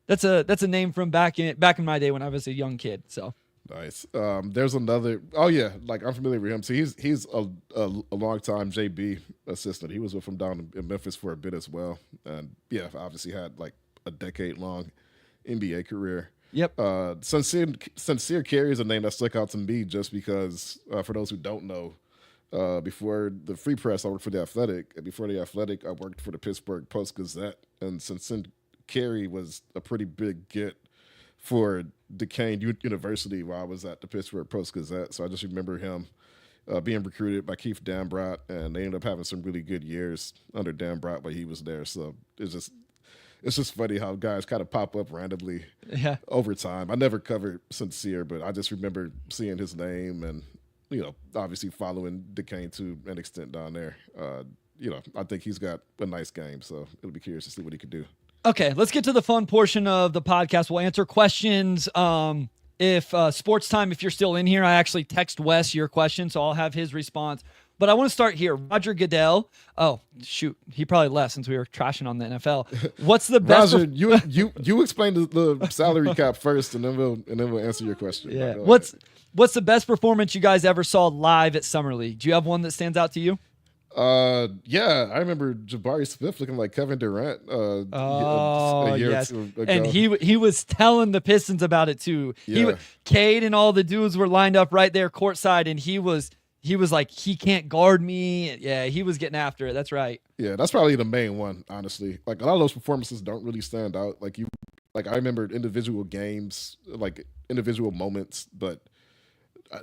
That's a name from back in my day when I was a young kid. So nice. There's another. Oh yeah, like I'm familiar with him. So he's a long time JB assistant. He was with him down in Memphis for a bit as well, and yeah, obviously had like a decade long NBA career. Yep. Sincere Carey is a name that stuck out to me just because, for those who don't know, before the Free Press, I worked for The Athletic. And before The Athletic, I worked for the Pittsburgh Post-Gazette. And Sincere Carey was a pretty big get for Duquesne University while I was at the Pittsburgh Post-Gazette. So I just remember him being recruited by Keith Dambrot, and they ended up having some really good years under Dambrot while he was there. So it's just funny how guys kind of pop up randomly over time. I never covered Sincere, but I just remember seeing his name and, obviously following Duquesne to an extent down there. I think he's got a nice game, so it'll be curious to see what he could do. Okay, let's get to the fun portion of the podcast. We'll answer questions. If Sports Time, if you're still in here, I actually text Wes your question, so I'll have his response. But I want to start here. Roger Goodell. Oh, shoot. He probably left since we were trashing on the NFL. What's the best? Roger, you explain the salary cap first, and then we'll answer your question. Yeah. What's the best performance you guys ever saw live at Summer League? Do you have one that stands out to you? Yeah, I remember Jabari Smith looking like Kevin Durant. A year or two ago. And he was telling the Pistons about it too. Yeah. Cade and all the dudes were lined up right there courtside, and he was like, he can't guard me. Yeah, he was getting after it. That's right. Yeah, that's probably the main one, honestly. Like, a lot of those performances don't really stand out. I remember individual games, like individual moments, but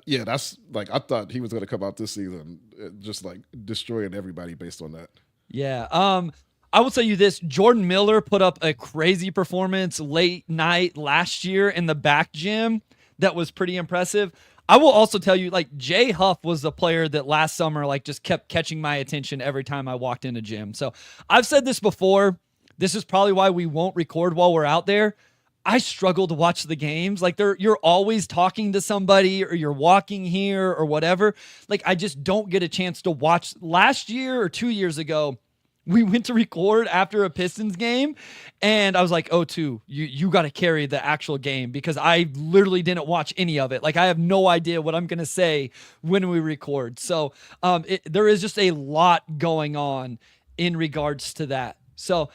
yeah, that's like, I thought he was going to come out this season just like destroying everybody based on that. Yeah. I will tell you this. Jordan Miller put up a crazy performance late night last year in the back gym that was pretty impressive. I will also tell you, like, Jay Huff was the player that last summer, like, just kept catching my attention every time I walked in a gym. So I've said this before. This is probably why we won't record while we're out there. I struggle to watch the games. Like, you're always talking to somebody, or you're walking here or whatever. Like, I just don't get a chance to watch. Last year or 2 years ago, we went to record after a Pistons game, and I was like, oh, you got to carry the actual game, because I literally didn't watch any of it. Like, I have no idea what I'm going to say when we record. So there is just a lot going on in regards to that. So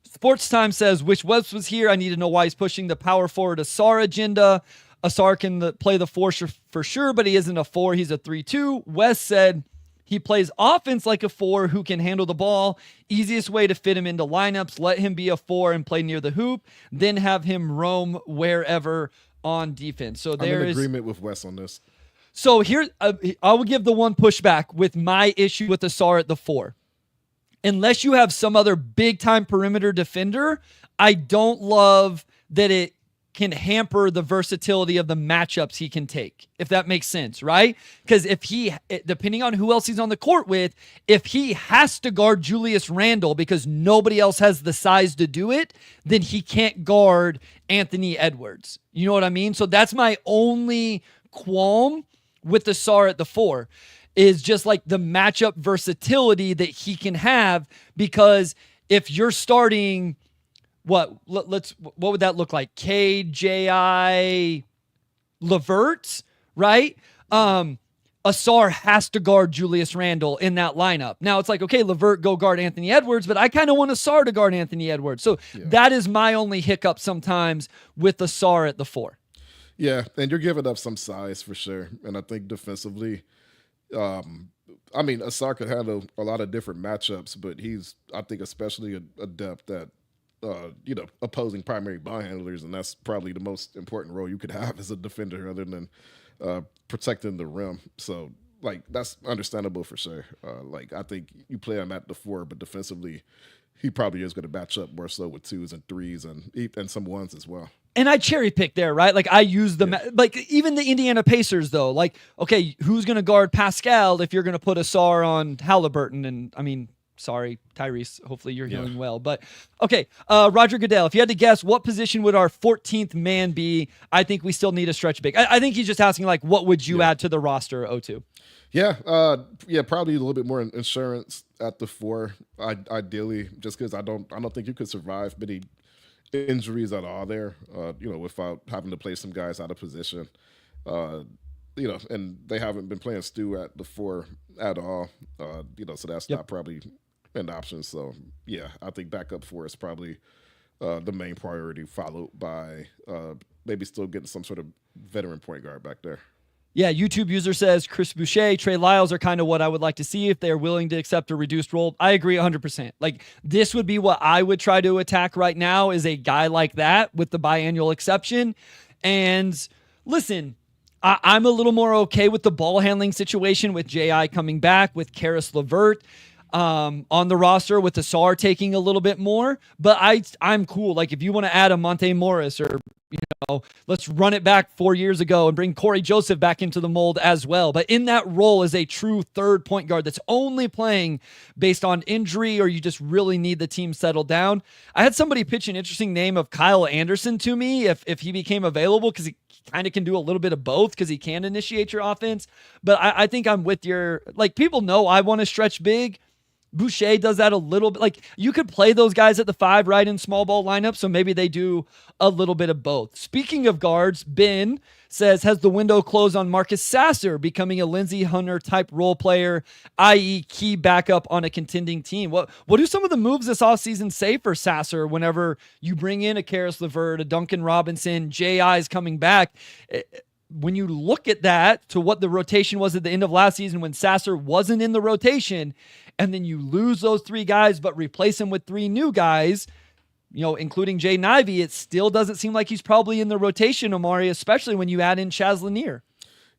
Sports Time says, wish Webs was here. I need to know why he's pushing the power forward Ausar agenda. Ausar can play the 4 for sure, but he isn't a 4. He's a 3-2. Wes said, he plays offense like a 4 who can handle the ball. Easiest way to fit him into lineups, let him be a 4 and play near the hoop, then have him roam wherever on defense. So I'm in agreement with Wes on this. So here, I will give the one pushback with my issue with Ausar at the 4. Unless you have some other big-time perimeter defender, I don't love that it can hamper the versatility of the matchups he can take, if that makes sense, right? Because if depending on who else he's on the court with, if he has to guard Julius Randle because nobody else has the size to do it, then he can't guard Anthony Edwards. You know what I mean? So that's my only qualm with Ausar at the 4, is just like the matchup versatility that he can have, because if you're starting what would that look like? KJI LeVert, right? Ausar has to guard Julius Randle in that lineup. Now it's like, okay, LeVert, go guard Anthony Edwards, but I kind of want Ausar to guard Anthony Edwards. So that is my only hiccup sometimes with Ausar at the 4. Yeah, and you're giving up some size for sure. And I think defensively, Ausar could handle a lot of different matchups, but he's, I think, especially adept at opposing primary ball handlers, and that's probably the most important role you could have as a defender, other than protecting the rim. So, like, that's understandable for sure. I think you play him at the 4, but defensively, he probably is going to match up more so with 2s and 3s and some 1s as well. And I cherry pick there, right? Like, I use like even the Indiana Pacers, though. Like, okay, who's going to guard Pascal if you're going to put Ausar on Halliburton? And sorry, Tyrese, hopefully you're healing well. But okay, Roger Goodell, if you had to guess, what position would our 14th man be? I think we still need a stretch big. I think he's just asking, like, what would you add to the roster, O2? Yeah, probably a little bit more insurance at the 4, ideally, just because I don't think you could survive many injuries at all there, without having to play some guys out of position. And they haven't been playing Stu at the 4 at all, so that's not probably an option. So, yeah, I think backup 4 is probably the main priority, followed by maybe still getting some sort of veteran point guard back there. Yeah, YouTube user says Chris Boucher, Trey Lyles are kind of what I would like to see if they're willing to accept a reduced role. I agree 100%. Like, this would be what I would try to attack right now, is a guy like that with the biannual exception. And listen, I'm a little more okay with the ball handling situation with J.I. coming back, with Karis LeVert on the roster, with Ausar taking a little bit more. But I'm cool. Like, if you want to add a Monte Morris, or let's run it back 4 years ago and bring Corey Joseph back into the mold as well. But in that role as a true third point guard that's only playing based on injury, or you just really need the team settled down. I had somebody pitch an interesting name of Kyle Anderson to me if he became available, because he kind of can do a little bit of both, because he can initiate your offense. But I think I'm with your, like, people know I want to stretch big. Boucher does that a little bit. Like, you could play those guys at the 5, right, in small ball lineups, so maybe they do a little bit of both. Speaking of guards, Ben says, has the window closed on Marcus Sasser becoming a Lindsey Hunter type role player, i.e. key backup on a contending team? What do some of the moves this offseason say for Sasser whenever you bring in a Karis LeVert, a Duncan Robinson, J.I. is coming back? When you look at that to what the rotation was at the end of last season when Sasser wasn't in the rotation, and then you lose those 3 guys but replace him with 3 new guys, including Jaden Ivey, it still doesn't seem like he's probably in the rotation, Omari, especially when you add in Chaz Lanier.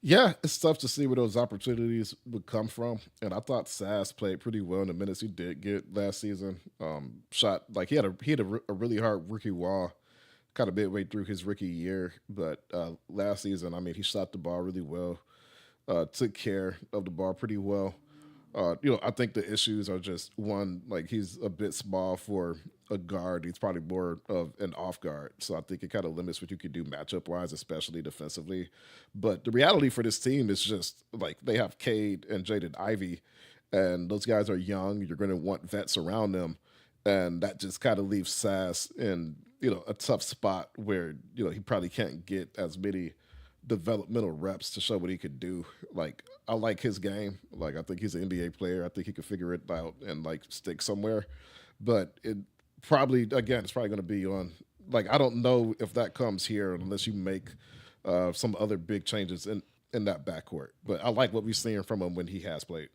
Yeah, it's tough to see where those opportunities would come from. And I thought Sass played pretty well in the minutes he did get last season. Shot, like, he had a really hard rookie wall kind of midway through his rookie year. But last season, he shot the ball really well, took care of the ball pretty well. I think the issues are just, one, like, he's a bit small for a guard. He's probably more of an off guard. So I think it kind of limits what you can do matchup wise, especially defensively. But the reality for this team is just, like, they have Cade and Jaden Ivey, and those guys are young. You're going to want vets around them. And that just kind of leaves Sass in, a tough spot where, he probably can't get as many developmental reps to show what he could do. Like, I like his game. Like, I think he's an NBA player. I think he could figure it out and, like, stick somewhere. But it's probably going to be on, like, I don't know if that comes here unless you make some other big changes in that backcourt. But I like what we're seeing from him when he has played.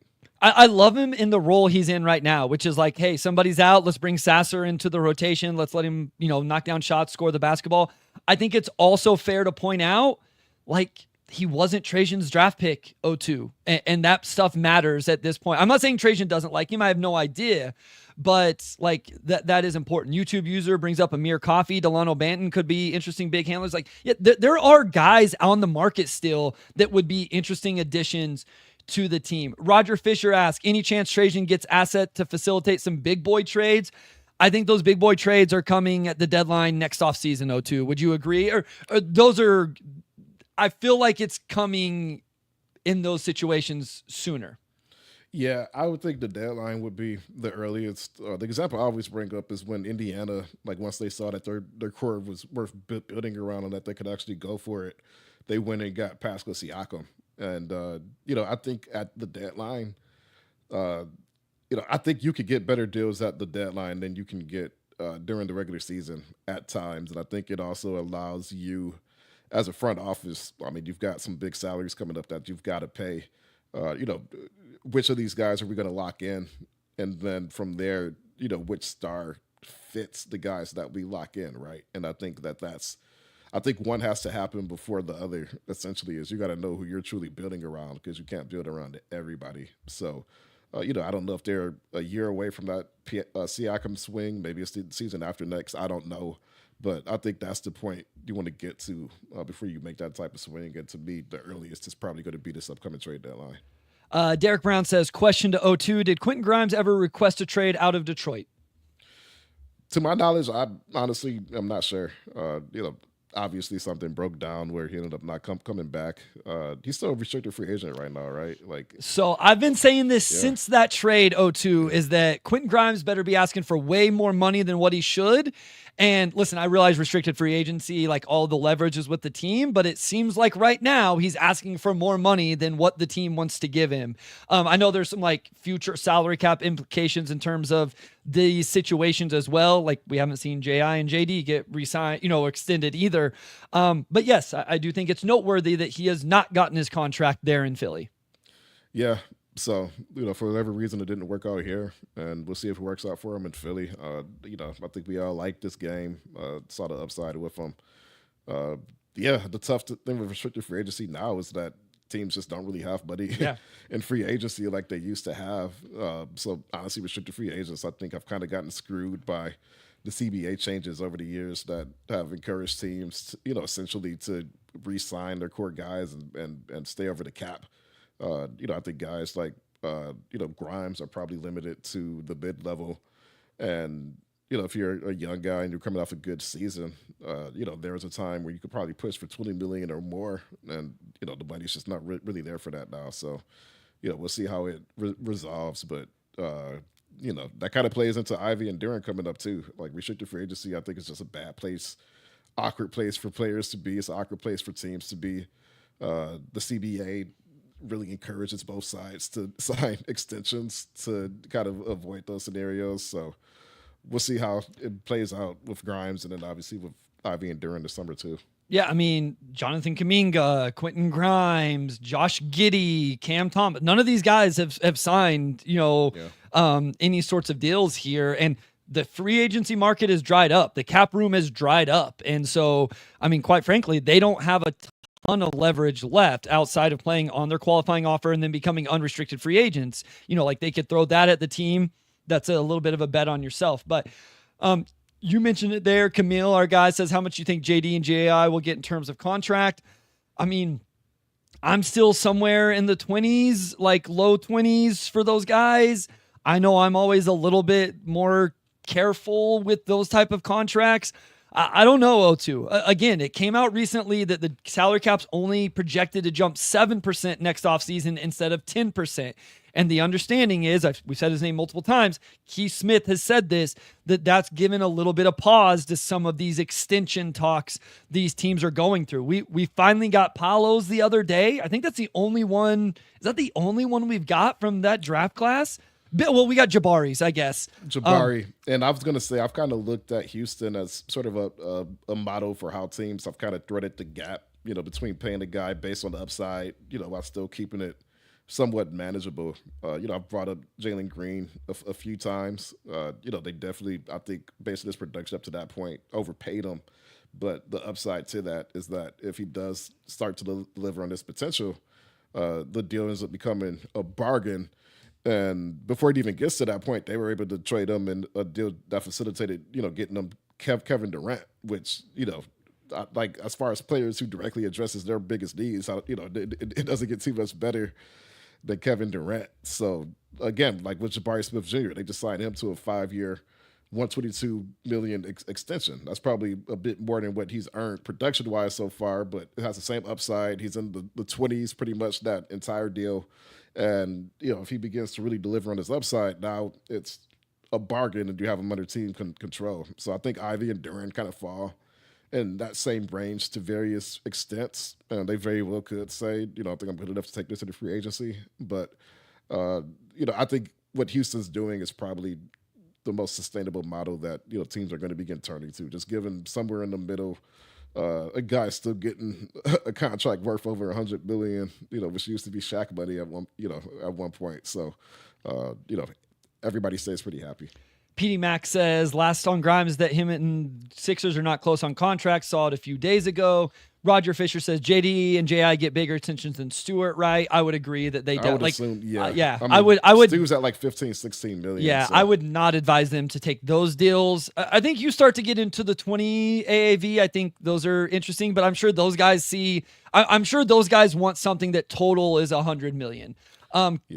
I love him in the role he's in right now, which is like, hey, somebody's out. Let's bring Sasser into the rotation. Let's let him, knock down shots, score the basketball. I think it's also fair to point out, like, he wasn't Trajan's draft pick, O2, and that stuff matters at this point. I'm not saying Trajan doesn't like him. I have no idea. but like that is important. YouTube user brings up Amir Coffey, Delano Banton could be interesting big handlers. Like, yeah, there are guys on the market still that would be interesting additions to the team. Roger Fisher asks, any chance Trajan gets asset to facilitate some big boy trades? I think those big boy trades are coming at the deadline next offseason, O2. Would you agree? Or those are, I feel like it's coming in those situations sooner. Yeah, I would think the deadline would be the earliest. The example I always bring up is when Indiana, like once they saw that their core was worth building around and that they could actually go for it, they went and got Pascal Siakam. And, I think at the deadline, uh, I think you could get better deals at the deadline than you can get during the regular season at times. And I think it also allows you, as a front office, I mean, you've got some big salaries coming up that you've got to pay. Uh, you know, which of these guys are we going to lock in? And then from there, which star fits the guys that we lock in, right? And I think I think one has to happen before the other, essentially, is you got to know who you're truly building around because you can't build around everybody. So, I don't know if they're a year away from that Siakam swing. Maybe it's the season after next. I don't know. But I think that's the point you want to get to before you make that type of swing. And to me, the earliest is probably going to be this upcoming trade deadline. Derek Brown says, question to O2, did Quentin Grimes ever request a trade out of Detroit? To my knowledge, I honestly am not sure. Obviously something broke down where he ended up not coming back. He's still a restricted free agent right now, right? So I've been saying this since that trade, O2, is that Quentin Grimes better be asking for way more money than what he should. And listen, I realize restricted free agency, like all the leverage is with the team, but it seems like right now he's asking for more money than what the team wants to give him. I know there's some like future salary cap implications in terms of these situations as well. Like we haven't seen JI and JD get re-signed, extended either. But yes, I do think it's noteworthy that he has not gotten his contract there in Philly. Yeah. So, for whatever reason, it didn't work out here, and we'll see if it works out for him in Philly. I think we all like this game, saw the upside with him. The tough thing with restricted free agency now is that teams just don't really have money in free agency like they used to have. So, honestly, restricted free agents, I think I've kind of gotten screwed by the CBA changes over the years that have encouraged teams, essentially to re-sign their core guys and stay over the cap. I think guys like, Grimes are probably limited to the mid level. And, if you're a young guy and you're coming off a good season, there was a time where you could probably push for 20 million or more. And, the money's just not really there for that now. So, we'll see how it resolves. But, that kind of plays into Ivy and Duran coming up too. Like restricted free agency, I think it's just a bad place, awkward place for players to be. It's an awkward place for teams to be. The CBA really encourages both sides to sign extensions to kind of avoid those scenarios. So we'll see how it plays out with Grimes and then obviously with Ivy and Duran this summer too. Yeah, I mean, Jonathan Kuminga, Quentin Grimes, Josh Giddey, Cam Thomas, none of these guys have signed, any sorts of deals here. And the free agency market is dried up. The cap room is dried up. And so, I mean, quite frankly, they don't have a ton of leverage left outside of playing on their qualifying offer and then becoming unrestricted free agents. Like they could throw that at the team. That's a little bit of a bet on yourself. But you mentioned it there. Camille, our guy, says how much you think JD and JI will get in terms of contract. I mean, I'm still somewhere in the 20s, like low 20s for those guys. I know I'm always a little bit more careful with those type of contracts. I don't know, O2. Again, it came out recently that the salary cap's only projected to jump 7% next offseason instead of 10%. And the understanding is, we've said his name multiple times, Keith Smith has said this, that's given a little bit of pause to some of these extension talks these teams are going through. We finally got Palos the other day. I think that's the only one. Is that the only one we've got from that draft class? Well, we got Jabari's, I guess. Jabari. And I was going to say, I've kind of looked at Houston as sort of a model for how teams have kind of threaded the gap, between paying a guy based on the upside, while still keeping it somewhat manageable. I've brought up Jalen Green a few times. They definitely, I think, based on his production up to that point, overpaid him. But the upside to that is that if he does start to deliver on his potential, the deal ends up becoming a bargain. And before it even gets to that point, they were able to trade him in a deal that facilitated, getting them Kevin Durant, which, like as far as players who directly addresses their biggest needs, it doesn't get too much better than Kevin Durant. So again, like with Jabari Smith Jr., they just signed him to a 5-year, $122 million extension. That's probably a bit more than what he's earned production wise so far, but it has the same upside. He's in the 20s pretty much that entire deal. And, if he begins to really deliver on his upside, now it's a bargain and you have him under team control. So I think Ivy and Durant kind of fall in that same range to various extents. And they very well could say, I think I'm good enough to take this into free agency. But, I think what Houston's doing is probably the most sustainable model that, teams are going to begin turning to. Just giving somewhere in the middle, a guy still getting a contract worth over $100 million, which used to be Shaq money at one point. So, everybody stays pretty happy. PD Mac says last on Grimes that him and Sixers are not close on contracts. Saw it a few days ago. Roger Fisher says JD and JI get bigger attentions than Stewart, right? I would agree that they I would like assume, I would Stu's at like 15, 16 million. Yeah, so. I would not advise them to take those deals. I think you start to get into the 20 AAV. I think those are interesting, but I'm sure those guys I'm sure those guys want something that total is 100 million.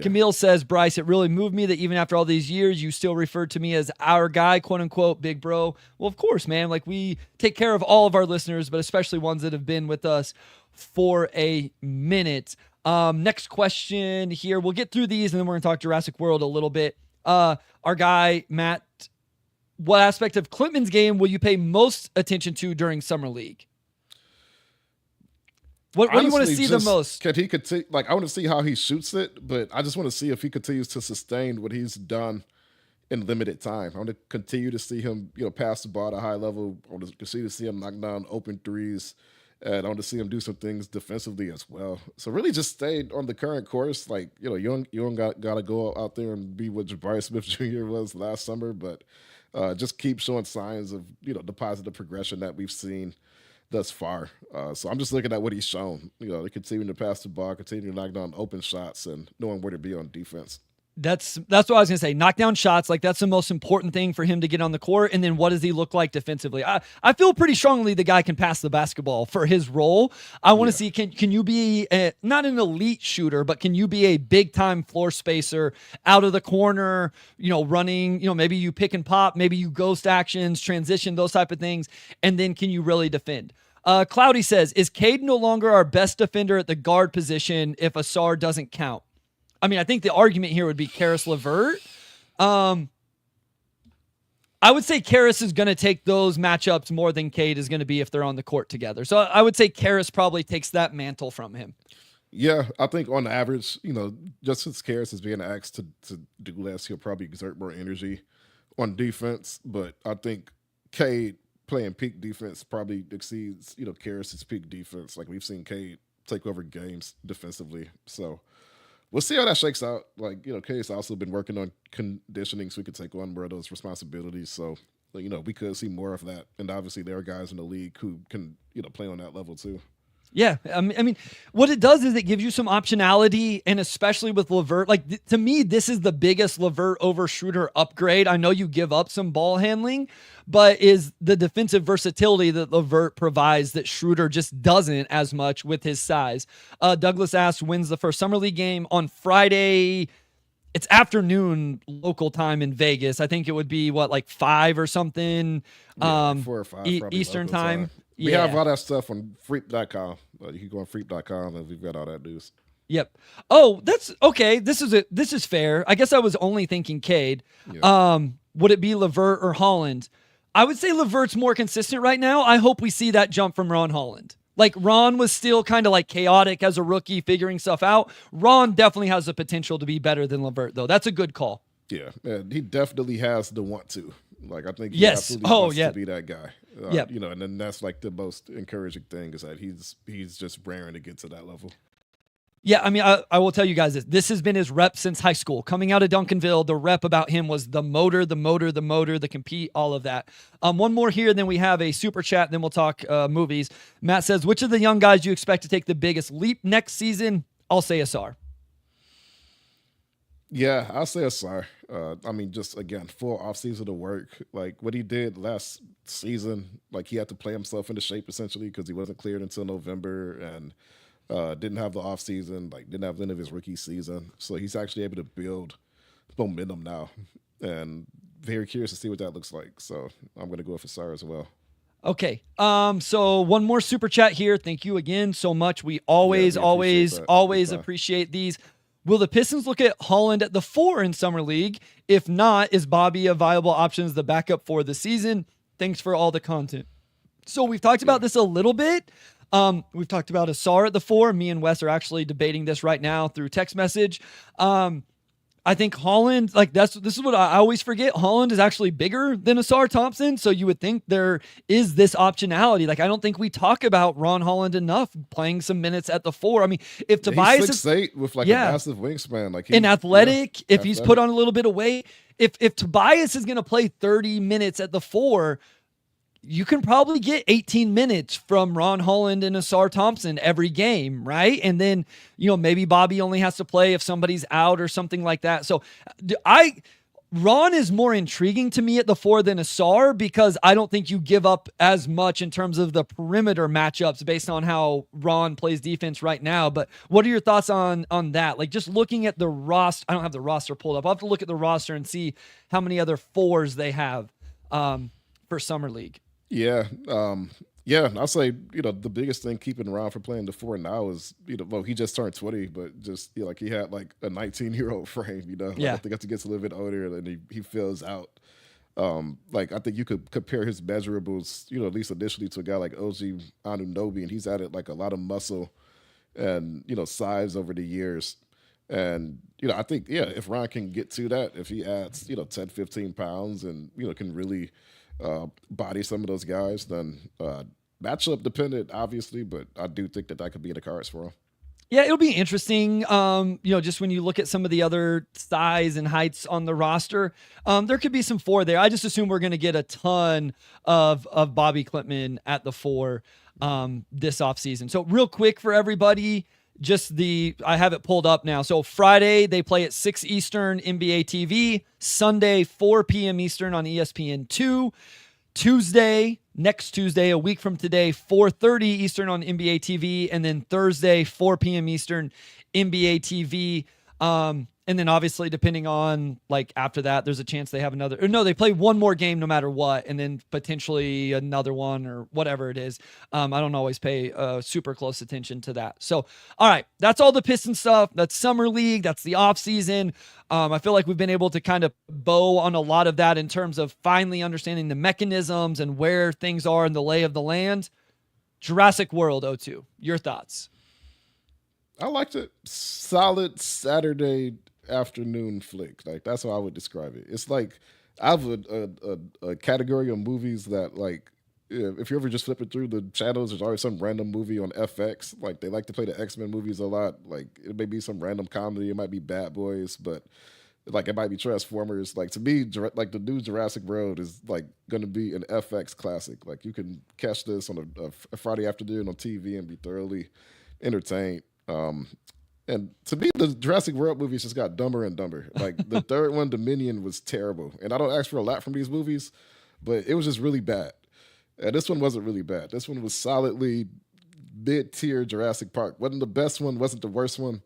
Camille says, Bryce, it really moved me that even after all these years, you still referred to me as our guy, quote unquote, big bro. Well, of course, man. Like, we take care of all of our listeners, but especially ones that have been with us for a minute. Next question here. We'll get through these and then we're going to talk Jurassic World a little bit. Our guy, Matt, what aspect of Klintman's game will you pay most attention to during Summer League? What do you want to see the most? Can he continue? Like, I want to see how he shoots it, but I just want to see if he continues to sustain what he's done in limited time. I want to continue to see him, pass the ball at a high level. I want to continue to see him knock down open threes, and I want to see him do some things defensively as well. So really, just stay on the current course. Like, you don't got to go out there and be what Jabari Smith Jr. was last summer, but just keep showing signs of the positive progression that we've seen thus far. So I'm just looking at what he's shown. They continue to pass the ball, continue to knock down open shots, and knowing where to be on defense. That's what I was going to say. Knock down shots. Like, that's the most important thing for him to get on the court. And then what does he look like defensively? I feel pretty strongly the guy can pass the basketball for his role. I want to see, can you be not an elite shooter, but can you be a big time floor spacer out of the corner, running, maybe you pick and pop, maybe you ghost actions, transition, those type of things. And then can you really defend? Cloudy says, is Cade no longer our best defender at the guard position if Ausar doesn't count? I mean, I think the argument here would be Karis LeVert. I would say Karis is going to take those matchups more than Cade is going to be if they're on the court together. So I would say Karis probably takes that mantle from him. Yeah, I think on average, just since Karis is being asked to do less, he'll probably exert more energy on defense. But I think Cade playing peak defense probably exceeds, Karis's peak defense. Like, we've seen Cade take over games defensively. So we'll see how that shakes out. Like, Cade's also been working on conditioning so we could take on more of those responsibilities. So, we could see more of that. And obviously there are guys in the league who can, play on that level too. Yeah, I mean, what it does is it gives you some optionality, and especially with LeVert, like to me, this is the biggest LeVert over Schroeder upgrade. I know you give up some ball handling, but is the defensive versatility that LeVert provides that Schroeder just doesn't as much with his size. Douglas asks, when's the first Summer League game? On Friday. It's afternoon local time in Vegas. I think it would be like 5 or something. 4 or 5 Eastern time. We have all that stuff on freep.com. You can go on freep.com and we've got all that news. Yep. Oh, that's okay. This is fair. I guess I was only thinking Cade. Yeah. Would it be LeVert or Holland? I would say LeVert's more consistent right now. I hope we see that jump from Ron Holland. Like, Ron was still kind of like chaotic as a rookie, figuring stuff out. Ron definitely has the potential to be better than LeVert, though. That's a good call. Yeah, man, he definitely has the want to. Like, I think he absolutely wants to be that guy. And then that's like the most encouraging thing is that he's just raring to get to that level. Yeah, I mean, I will tell you guys this. This has been his rep since high school. Coming out of Duncanville, the rep about him was the motor, the compete, all of that. One more here, then we have a super chat, then we'll talk movies. Matt says, which of the young guys do you expect to take the biggest leap next season? I'll say Ausar. Yeah, I'll say Asar. I mean, just again, full offseason of work. Like what he did last season, like he had to play himself into shape essentially because he wasn't cleared until November and didn't have the offseason, like didn't have the end of his rookie season. So he's actually able to build momentum now. And very curious to see what that looks like. So I'm gonna go with Asar as well. Okay. So one more super chat here. Thank you again so much. We Yeah, always, we appreciate always, that. Big always time. appreciate these. Will the Pistons look at Holland at the 4 in summer league? If not, is Bobby a viable option as the backup for the season? Thanks for all the content. So we've talked about this a little bit. We've talked about Asar at the 4. Me and Wes are actually debating this right now through text message. I think Holland, like this is what I always forget. Holland is actually bigger than Ausar Thompson. So you would think there is this optionality. Like, I don't think we talk about Ron Holland enough playing some minutes at the 4. I mean, if Tobias He's 6'8" with like a massive wingspan. Like an athletic, if he's athletic. put on a little bit of weight, if Tobias is going to play 30 minutes at the 4, you can probably get 18 minutes from Ron Holland and Ausar Thompson every game, right? And then, maybe Bobby only has to play if somebody's out or something like that. So Ron is more intriguing to me at the 4 than Ausar because I don't think you give up as much in terms of the perimeter matchups based on how Ron plays defense right now. But what are your thoughts on that? Like, just looking at the roster, I don't have the roster pulled up. I'll have to look at the roster and see how many other 4s they have for Summer League. Yeah. Yeah, I'll say, the biggest thing keeping around for playing the 4 now is, well, he just turned 20, but just like he had like a 19-year-old frame, Yeah. I think as he gets a little bit older and he fills out. Like I think you could compare his measurables, at least initially to a guy like OG Anunoby, and he's added like a lot of muscle and, size over the years. And, I think, if Ron can get to that, if he adds, 10, 15 pounds and, can really body some of those guys, then matchup dependent, obviously, but I do think that could be in the cards for him. Yeah, it'll be interesting. Just when you look at some of the other size and heights on the roster, there could be some 4 there. I just assume we're going to get a ton of Bobby Klintman at the 4 this offseason. So real quick for everybody, I have it pulled up now. So Friday, they play at 6 Eastern NBA TV. Sunday, 4 p.m. Eastern on ESPN2. Next Tuesday, a week from today, 4:30 Eastern on NBA TV. And then Thursday, 4 p.m. Eastern, NBA TV. And then obviously, depending on like after that, there's a chance they have another. Or no, they play one more game no matter what, and then potentially another one or whatever it is. I don't always pay super close attention to that. So, all right, that's all the Pistons stuff. That's Summer League. That's the off season. I feel like we've been able to kind of bow on a lot of that in terms of finally understanding the mechanisms and where things are in the lay of the land. Jurassic World 02. Your thoughts? I liked it. Solid Saturday afternoon flick. Like that's how I would describe it. It's like I have a category of movies that like if you're ever just flipping through the channels, there's always some random movie on FX. Like they like to play the X-Men movies a lot. Like it may be some random comedy. It might be Bad Boys, but like it might be Transformers. Like to me, like the new Jurassic World is like going to be an FX classic. Like you can catch this on a Friday afternoon on TV and be thoroughly entertained. And to me, the Jurassic World movies just got dumber and dumber. Like the third one, Dominion, was terrible. And I don't ask for a lot from these movies, but it was just really bad. And this one wasn't really bad. This one was solidly mid-tier Jurassic Park. Wasn't the best one, wasn't the worst one.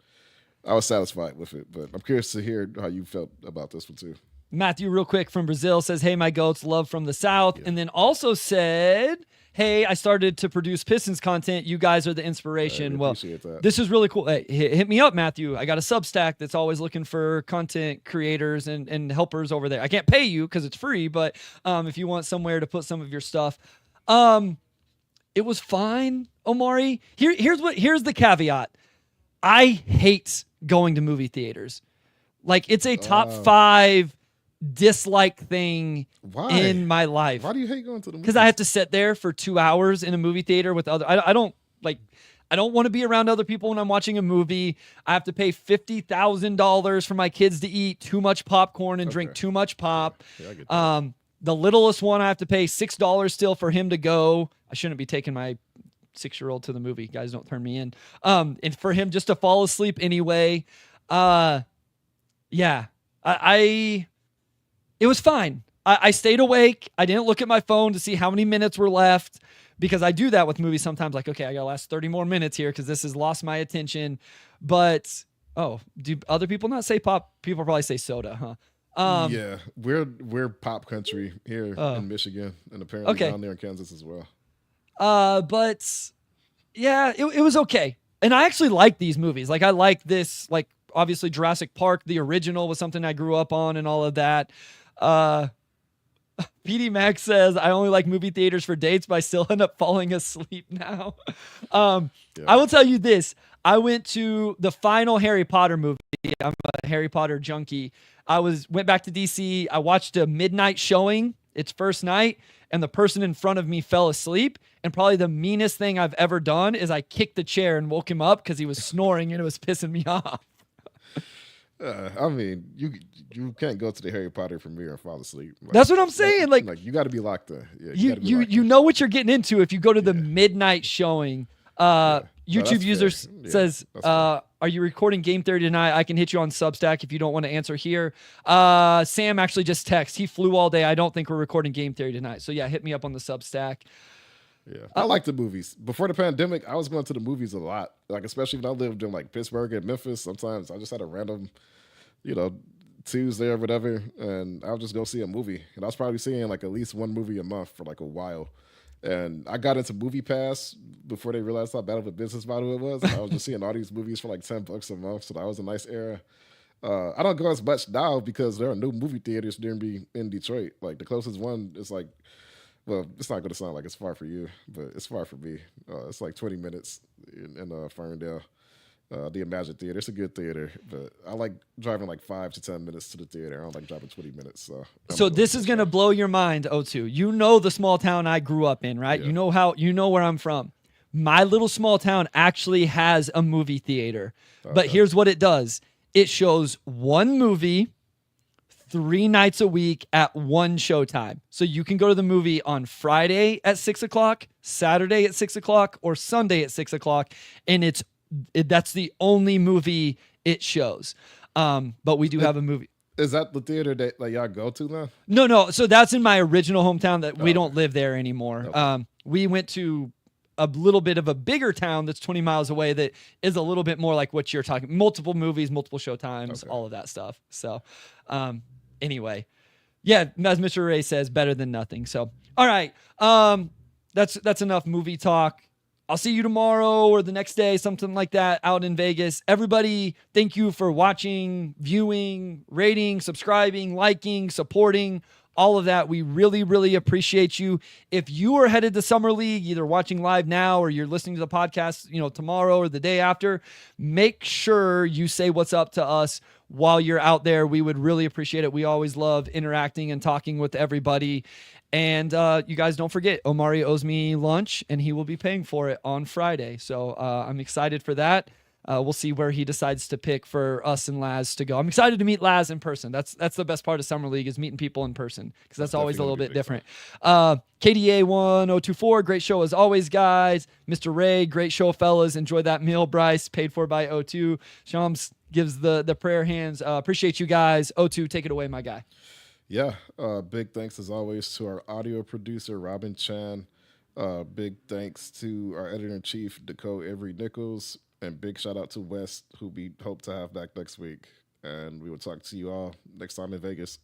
I was satisfied with it, but I'm curious to hear how you felt about this one too. Matthew, real quick from Brazil, says, "Hey, my goats, love from the South." Yeah. And then also said, "Hey, I started to produce Pistons content. You guys are the inspiration." Well, this is really cool. Hey, hit me up, Matthew. I got a Substack that's always looking for content creators and helpers over there. I can't pay you because it's free, but if you want somewhere to put some of your stuff, it was fine, Omari. Here's the caveat. I hate going to movie theaters. Like it's a top 5 dislike thing in my life. Why do you hate going to the movie? Because I have to sit there for 2 hours in a movie theater with other. I don't want to be around other people when I'm watching a movie. I have to pay $50,000 for my kids to eat too much popcorn and drink too much pop. Yeah, I get that. The littlest one, I have to pay $6 still for him to go. I shouldn't be taking my 6-year-old to the movie. Guys, don't turn me in. And for him just to fall asleep anyway. Yeah. It was fine. I stayed awake. I didn't look at my phone to see how many minutes were left because I do that with movies sometimes. Like, okay, I got to last 30 more minutes here because this has lost my attention. But, oh, do other people not say pop? People probably say soda, huh? Yeah, we're pop country here in Michigan, and apparently Okay. down there in Kansas as well. But yeah, it was okay. And I actually like these movies. Like I like this, like obviously Jurassic Park, the original was something I grew up on and all of that. PD Max says, I only like movie theaters for dates, but I still end up falling asleep now. I will tell you this. I went to the final Harry Potter movie. I'm a Harry Potter junkie. Went back to DC. I watched a midnight showing, its first night, and the person in front of me fell asleep. And probably the meanest thing I've ever done is I kicked the chair and woke him up because he was snoring and it was pissing me off. I mean, you can't go to the Harry Potter premiere and fall asleep. Like, that's what I'm saying. Like you got to be locked in. Yeah, you know what you're getting into if you go to the midnight showing. YouTube user says, "Are you recording Game Theory tonight? I can hit you on Substack if you don't want to answer here." Sam actually just texted. He flew all day. I don't think we're recording Game Theory tonight. So yeah, hit me up on the Substack. Yeah, I like the movies. Before the pandemic, I was going to the movies a lot. Like especially when I lived in like Pittsburgh and Memphis. Sometimes I just had a random, Tuesday or whatever, and I'll just go see a movie. And I was probably seeing like at least one movie a month for like a while. And I got into Movie Pass before they realized how bad of a business model it was. I was just seeing all these movies for like $10 a month, so that was a nice era. I don't go as much now because there are no movie theaters near me in Detroit. Like the closest one is like, well, it's not going to sound like it's far for you, but it's far for me. It's like 20 minutes in Ferndale. The Imagine Theater. It's a good theater, but I like driving like 5 to 10 minutes to the theater. I don't like driving 20 minutes. So this is gonna blow your mind, O2. You know the small town I grew up in, right? Yeah. You know where I'm from. My little small town actually has a movie theater, but here's what it does: it shows one movie 3 nights a week at one showtime. So you can go to the movie on Friday at 6:00, Saturday at 6:00, or Sunday at 6:00, and that's the only movie it shows. But we do have a movie. Is that the theater that like y'all go to now? No. So that's in my original hometown that we don't live there anymore. Okay. We went to a little bit of a bigger town that's 20 miles away that is a little bit more like what you're talking. Multiple movies, multiple showtimes, all of that stuff. So anyway, yeah, as Mr. Ray says, better than nothing. So, all right. That's enough movie talk. I'll see you tomorrow or the next day, something like that, out in Vegas. Everybody, thank you for watching, viewing, rating, subscribing, liking, supporting, all of that. We really, really appreciate you. If you are headed to Summer League, either watching live now or you're listening to the podcast, tomorrow or the day after, make sure you say what's up to us while you're out there. We would really appreciate it. We always love interacting and talking with everybody. And you guys don't forget, Omari owes me lunch, and he will be paying for it on Friday. So I'm excited for that. We'll see where he decides to pick for us and Laz to go. I'm excited to meet Laz in person. That's the best part of Summer League is meeting people in person because that's always a little bit different. KDA 1024, great show as always, guys. Mr. Ray, great show, fellas. Enjoy that meal, Bryce, paid for by O2. Shams gives the prayer hands. Appreciate you guys. O2, take it away, my guy. Yeah, big thanks as always to our audio producer, Robin Chan. Big thanks to our editor-in-chief, Dakota Avery Nichols. And big shout out to Wes, who we hope to have back next week. And we will talk to you all next time in Vegas.